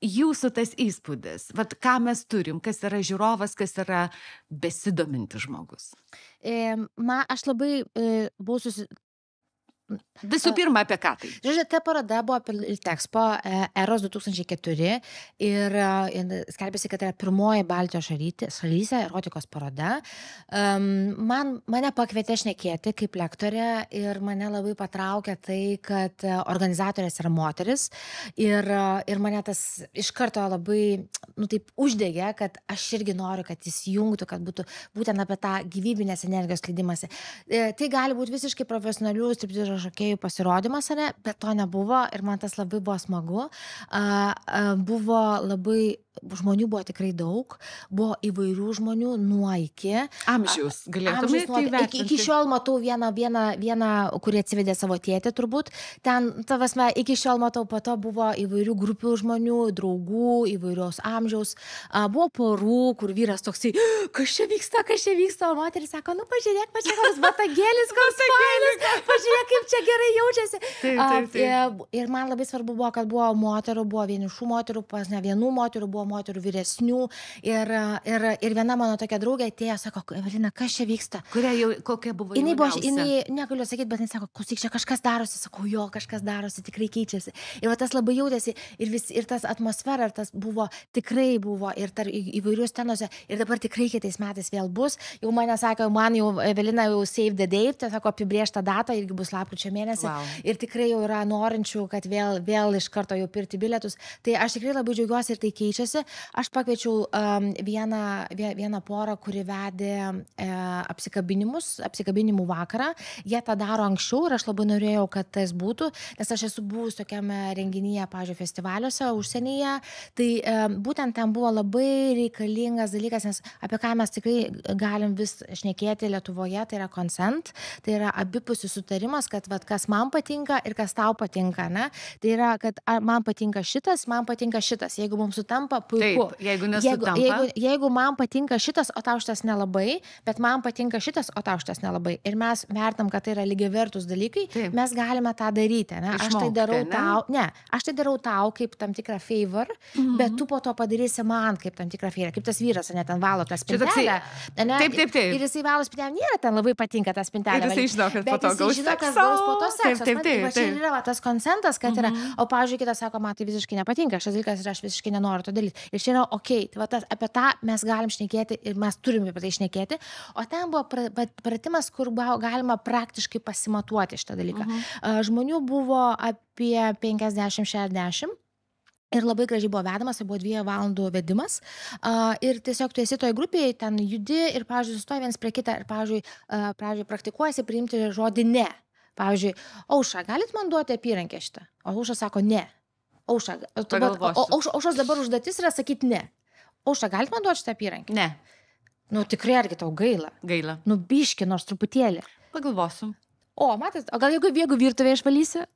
jūsų tas įspūdis, ką mes turim, kas yra žiūrovas, kas yra besidomintis žmogus. Aš labai buvau Visų pirma, apie ką tai? Žodžiu, ta paroda buvo apie Litexpo Eros 2004 ir skelbėsi, kad tai yra pirmoji Baltijos šalyse erotikos paroda. Mane pakvietė šnekėti kaip lektorė ir mane labai patraukė tai, kad organizatorės yra moteris ir mane tas iš karto labai taip uždegė, kad aš irgi noriu, kad jis jungtų, kad būtų būtent apie tą gyvybinės energijos skleidimąsi. Tai gali būti visiškai profesionalių striptizo šokėjų pasirodymas, bet to nebuvo ir man tas labai buvo smagu. Buvo labai, žmonių buvo tikrai daug, buvo įvairių žmonių nuo iki. Amžiaus, galėtumėte įvertinti. Iki šiol matau vieną, kurie atsivedė savo tėtį turbūt. Ten, tavasme, iki šiol matau, po to buvo įvairių grupių žmonių, draugų, įvairiaus amžiaus. Buvo porų, kur vyras toksai, kas čia vyksta, o moteris sako, pažiūrėk, koks batagėlis, koks fainas, pažiūrėk, kaip kaip čia gerai jaučiasi. Taip. Ir man labai svarbu buvo, kad buvo moterų, buvo vienišų moterų, pas ne vienų moterų, buvo moterų vyresnių. Ir viena mano tokia draugė atėjo, sako, Evelina, kas čia vyksta? Kokia buvo Jinai negaliu sakyti, bet jinai sako, klausyk, čia kažkas darosi. Sakau, jo, kažkas darosi, tikrai keičiasi. Ir va, tas labai jautėsi, ir tas atmosfera, ir tas buvo, tikrai buvo, ir įvairių scenose, ir dabar tikrai kitais metais vėl bus. Jau mane sako, man jau Evelina jau save the date, tai sako, apibrėžta data, irgi bus lapkričio mėnesį. Wow. Ir tikrai jau yra norinčių, kad vėl iš karto jau pirkti bilietus. Tai aš tikrai labai džiaugiuosi ir tai keičiasi. Aš pakviečiau vieną porą, kuri vedė apsikabinimų vakarą. Jie tą daro anksčiau ir aš labai norėjau, kad tas būtų, nes aš esu buvus tokiame renginyje, pavyzdžiui, festivaliuose užsienyje. Tai būtent ten buvo labai reikalingas dalykas, nes apie ką mes tikrai galim vis šnekėti Lietuvoje, tai yra consent, tai yra abipusis sutarimas, kad vat, kas man patinka ir kas tau patinka, ne? Tai yra, kad man patinka šitas, jeigu mums sutampa, puiku. Taip, jeigu nesutampa. Jeigu man patinka šitas, o tau šitas nelabai, bet man patinka šitas, o tau šitas nelabai. Ir mes vertam, kad tai yra lygiavertūs dalykai, taip. Mes galime tą daryti, ne? Aš tai darau tau kaip tam tikrą favor, bet tu po to padarysi man kaip tam tikrą favor, kaip tas vyras, ne, ten valo tą spintelę. Taip. Ir jisai valo spintelę, nėra ten labai patinka tą spintelę. Ir jisai žino, kad po to gaus seksą. Kas gaus po to seksas. Va čia yra tas konsentas, kad yra, o pavyzdžiui, kitas sako, man tai visiškai nepatinka, šis dalykas ir aš visiškai nenoriu to daryti. Ir čia yra okei, tai va apie tą mes galim šnekėti ir mes turime apie tai šnekėti. O ten buvo pratimas, kur galima praktiškai pasimatuoti šitą dalyką. Žmonių buvo apie 50-60. Ir labai gražiai buvo vedamas, tai buvo 2 valandų vedimas. Ir tiesiog tu esi toje grupėje, ten judi ir, pavyzdžiui, sustoji vienas prie kitą ir, pavyzdžiui, praktikuojasi priimti žodį ne. Pavyzdžiui, Aušra, galit man duoti apyrankę šitą? O Aušra sako ne. Aušros dabar užduotis yra sakyti ne. Aušra, galit man duoti šitą apyrankę? Ne. Nu, tikrai argi tau gaila? Gaila. Nu, biški, nors truputėlį. Pagalvosiu. O, matai, o gal jeigu virtuvėje išvalysi?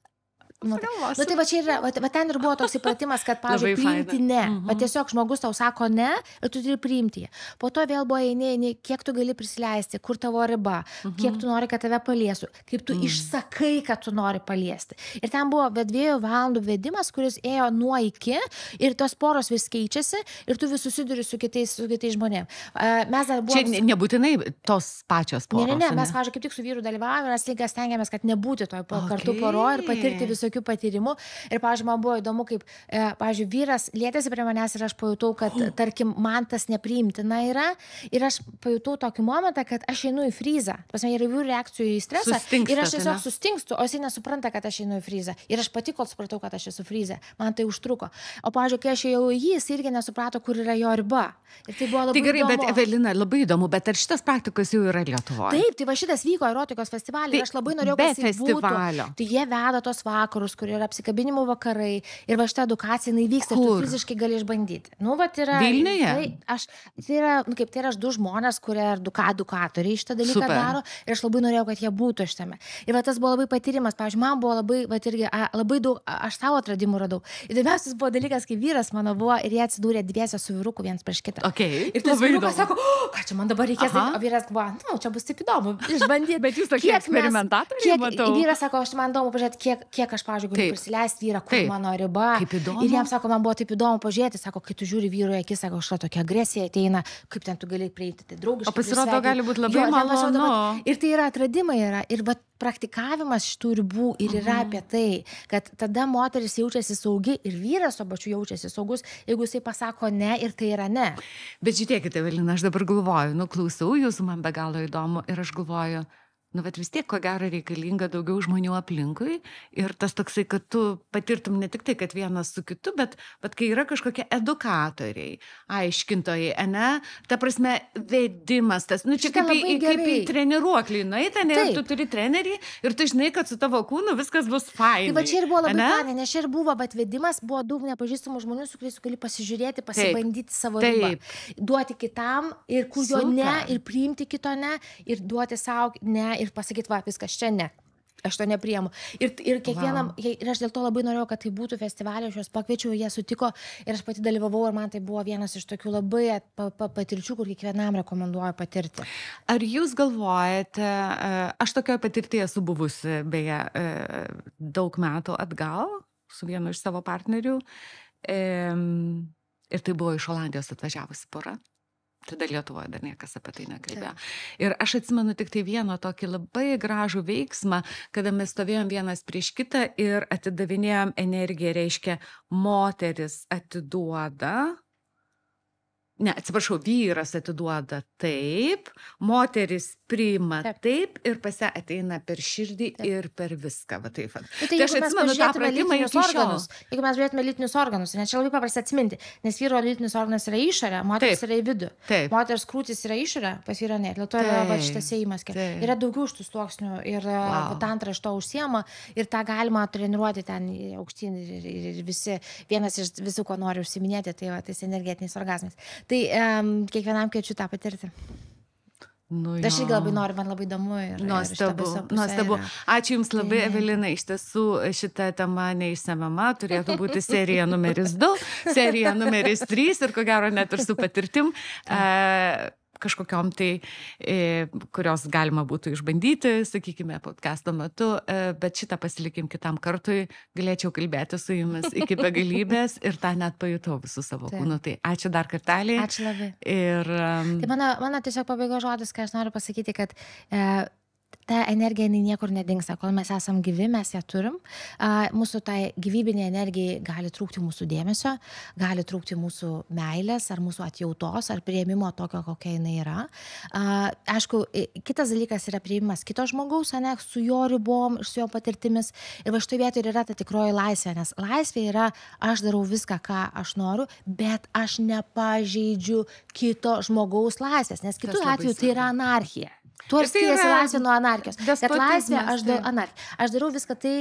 Tai va čia yra, va ten ir buvo toks įpratimas, kad, pavyzdžiui, priimti ne. Va tiesiog žmogus tau sako ne ir tu turi priimti jį. Po to vėl buvo eini, kiek tu gali prisileisti, kur tavo riba, kiek tu nori, kad tave paliestų, kaip tu išsakai, kad tu nori paliesti. Ir ten buvo 2 valandų vedimas, kuris ėjo nuo iki ir tos poros vis keičiasi ir tu vis susiduri su kitais žmonėmis. Mes dar buvom... Čia nebūtinai tos pačios poros. Ne, mes, pavyzdžiui, kaip tik su vyru dalyvavome, mes lygiai stengiamės, kad nebūti toj kartu poro ir patirti visokių patyrimų. Ir, pavyzdžiui, man buvo įdomu, kaip, pavyzdžiui, vyras lietėsi prie manęs ir aš pajutau, kad, tarkim, man tas nepriimtina yra. Ir aš pajutau tokį momentą, kad aš einu į fryzą. Pasme, yra įvairių reakcijų į stresą. Ir aš tiesiog sustingstu, o jisai nesupranta, kad aš einu į fryzą. Ir aš pati, kol supratau, kad aš esu fryzė. Man tai užtruko. O, pavyzdžiui, kai aš ėjau į jį, jis irgi nesuprato, kur yra jo riba. Ir tai buvo labai gerai, įdomu. Bet Evelina, labai įdomu, bet ar šitas praktikas jau yra Lietuvoje? Taip, tai va šitas vyko erotikos festivalyje. Ir aš labai norėjau, kad jis būtų. Tai jie veda tos vakarus, kur yra apsikabinimų vakarai ir va šitą edukaciją jinai vyksta ir tu fiziškai gali išbandyti. Nu, va, tai yra... Vilniuje? Tai yra 2 žmonės, kurie edukatoriai šitą dalyką daro ir aš labai norėjau, kad jie būtų šitame. Ir va tas buvo labai patyrimas. Pavyzdžiui, man buvo labai daug, aš savo atradimų radau. Įdomiausias buvo dalykas, kai vyras mano buvo ir jie atsidūrė dviese su vyruku vienas prieš kitą. Okay. Ir tas vyrukas sako, ką čia man dabar reikės, o vyras buvo, čia bus taip įdomu, išbandyti. Bet jūs tokie eksperimentatoriai, matau. Vyras sako, aš man įdomu pažiūrėti, kiek aš, pavyzdžiui, galiu prisileisti vyrą, kur mano riba. Kaip įdomu. Ir jam sako, man buvo taip įdomu pažiūrėti, sako, kai tu žiūri vyrui akis, sako, štai tokia agresija ateina, kaip ten tu gali prieiti, tai draugiškai. O pasirodo, gali būti labai malonu. Ir tai yra atradimai ir va praktikavimas šitų ribų ir yra apie tai, kad tada moteris jaučiasi saugi ir vyras to pačiu jaučiasi saugus, jeigu jisai pasako ne ir tai yra ne. Bet žiūrėkite, Evelina, aš dabar galvoju, klausau jūsų, man be galo įdomu ir aš galvoju, bet vis tiek, ko gero, reikalinga daugiau žmonių aplinkui ir tas toksai, kad tu patirtum ne tik tai, kad vienas su kitu, bet kai yra kažkokie edukatoriai, aiškintojai, ne? Ta prasme, vedimas, tas, čia kaip į treniruoklį, ir tu turi trenerį ir tu žinai, kad su tavo kūnu viskas bus fainai. Tai va čia ir buvo labai fainai, nes čia ir buvo, bet vedimas buvo daug nepažįstamų žmonių, su kuriais gali pasižiūrėti, pasibandyti savo ribą. Duoti kitam ir kur jo ne, ir priimti kito ne, ir duoti savo ne, ir pasakyti, va, viskas čia ne. Aš to nepriemu. Ir kiekvienam, ir aš dėl to labai norėjau, kad tai būtų festivalio, aš juos pakviečiau, jie sutiko ir aš pati dalyvavau ir man tai buvo vienas iš tokių labai patirčių, kur kiekvienam rekomenduoju patirti. Ar jūs galvojate, aš tokioje patirtyje esu buvusi, beje, daug metų atgal su vienu iš savo partnerių ir tai buvo iš Olandijos atvažiavusi pora. Tada Lietuvoje dar niekas apie tai nekalbėjo. Ir aš atsimenu tik tai vieną tokį labai gražų veiksmą, kada mes stovėjom vienas prieš kitą ir atidavinėjom energiją, reiškia, moteris atiduoda, vyras atiduoda taip, moteris priima taip ir pas ją ateina per širdį ir per viską. Va taip. Tai aš atsimenu tą pratimą iki šiol. Jeigu mes žiūrėtume lytinius organus, nes čia labai paprasta atsiminti, nes vyro lytinis organas yra išorė, moteris yra į vidų. Moters krūtis yra išorė, pas vyrą ne. Dėl to yra šitas ėjimas. Yra daugiau šitų sluoksnių ir tantra iš to užsiema ir tą galima treniruoti ten aukštyn ir visi, vienas iš visų, ko nori užsiminėti, tai va, tais energetiniais orgasmais. Tai kiekvienam kviečiu tą patirti. Aš irgi labai noriu, man labai įdomu. Nuostabu. Ačiū Jums labai, Evelina. Iš tiesų, šita tema neišsemiama, turėtų būti serija numeris 2, serija numeris 3 ir ko gero net ir su patirtim. Kažkokiom tai, kurios galima būtų išbandyti, sakykime, podcast'o metu, bet šitą pasilikim kitam kartui, galėčiau kalbėti su Jumis iki begalybės ir tą net pajutau visų savo kūnų. Tai ačiū dar kartelį. Ačiū labai. Ir tai mano tiesiog pabaigos žodis, ką aš noriu pasakyti, kad ta energija niekur nedingsta, kol mes esam gyvi, mes ją turim. Mūsų tai gyvybinė energija gali trūkti mūsų dėmesio, gali trūkti mūsų meilės, ar mūsų atjautos, ar priėmimo tokio, kokia jinai yra. Aišku, kitas dalykas yra priėmimas kito žmogaus, ne, su jo ribom ir su jo patirtimis. Ir va šitoje vietoje yra ta tikroji laisvė, nes laisvė yra, aš darau viską, ką aš noriu, bet aš nepažeidžiu kito žmogaus laisvės, nes kitų atveju tai yra anarchija. Tuo ir skiriasi laisvė nuo anarchijos. Bet laisvė, aš darau viską tai,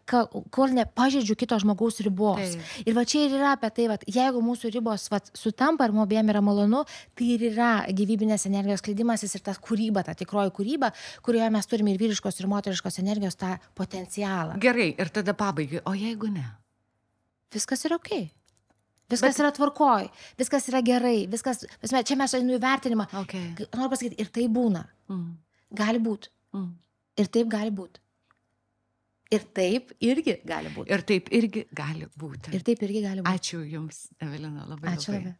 kol nepažeidžiu kito žmogaus ribos. Ir va čia ir yra apie tai, jeigu mūsų ribos sutampa ir abiem yra malonu, tai ir yra gyvybinės energijos skleidimasis ir ta kūryba, ta tikroji kūryba, kurioje mes turime ir vyriškos, ir moteriškos energijos tą potencialą. Gerai, ir tada pabaigai, o jeigu ne? Viskas yra okei. Viskas yra tvarkoj, viskas yra gerai, viskas, čia mes einu į vertinimą. Noriu pasakyti, ir tai būna. Gali būt. Ir taip gali būt. Ir taip irgi gali būt. Ir taip irgi gali būti. Ir taip irgi gali būti. Ačiū Jums, Evelina, labai. Ačiū labai.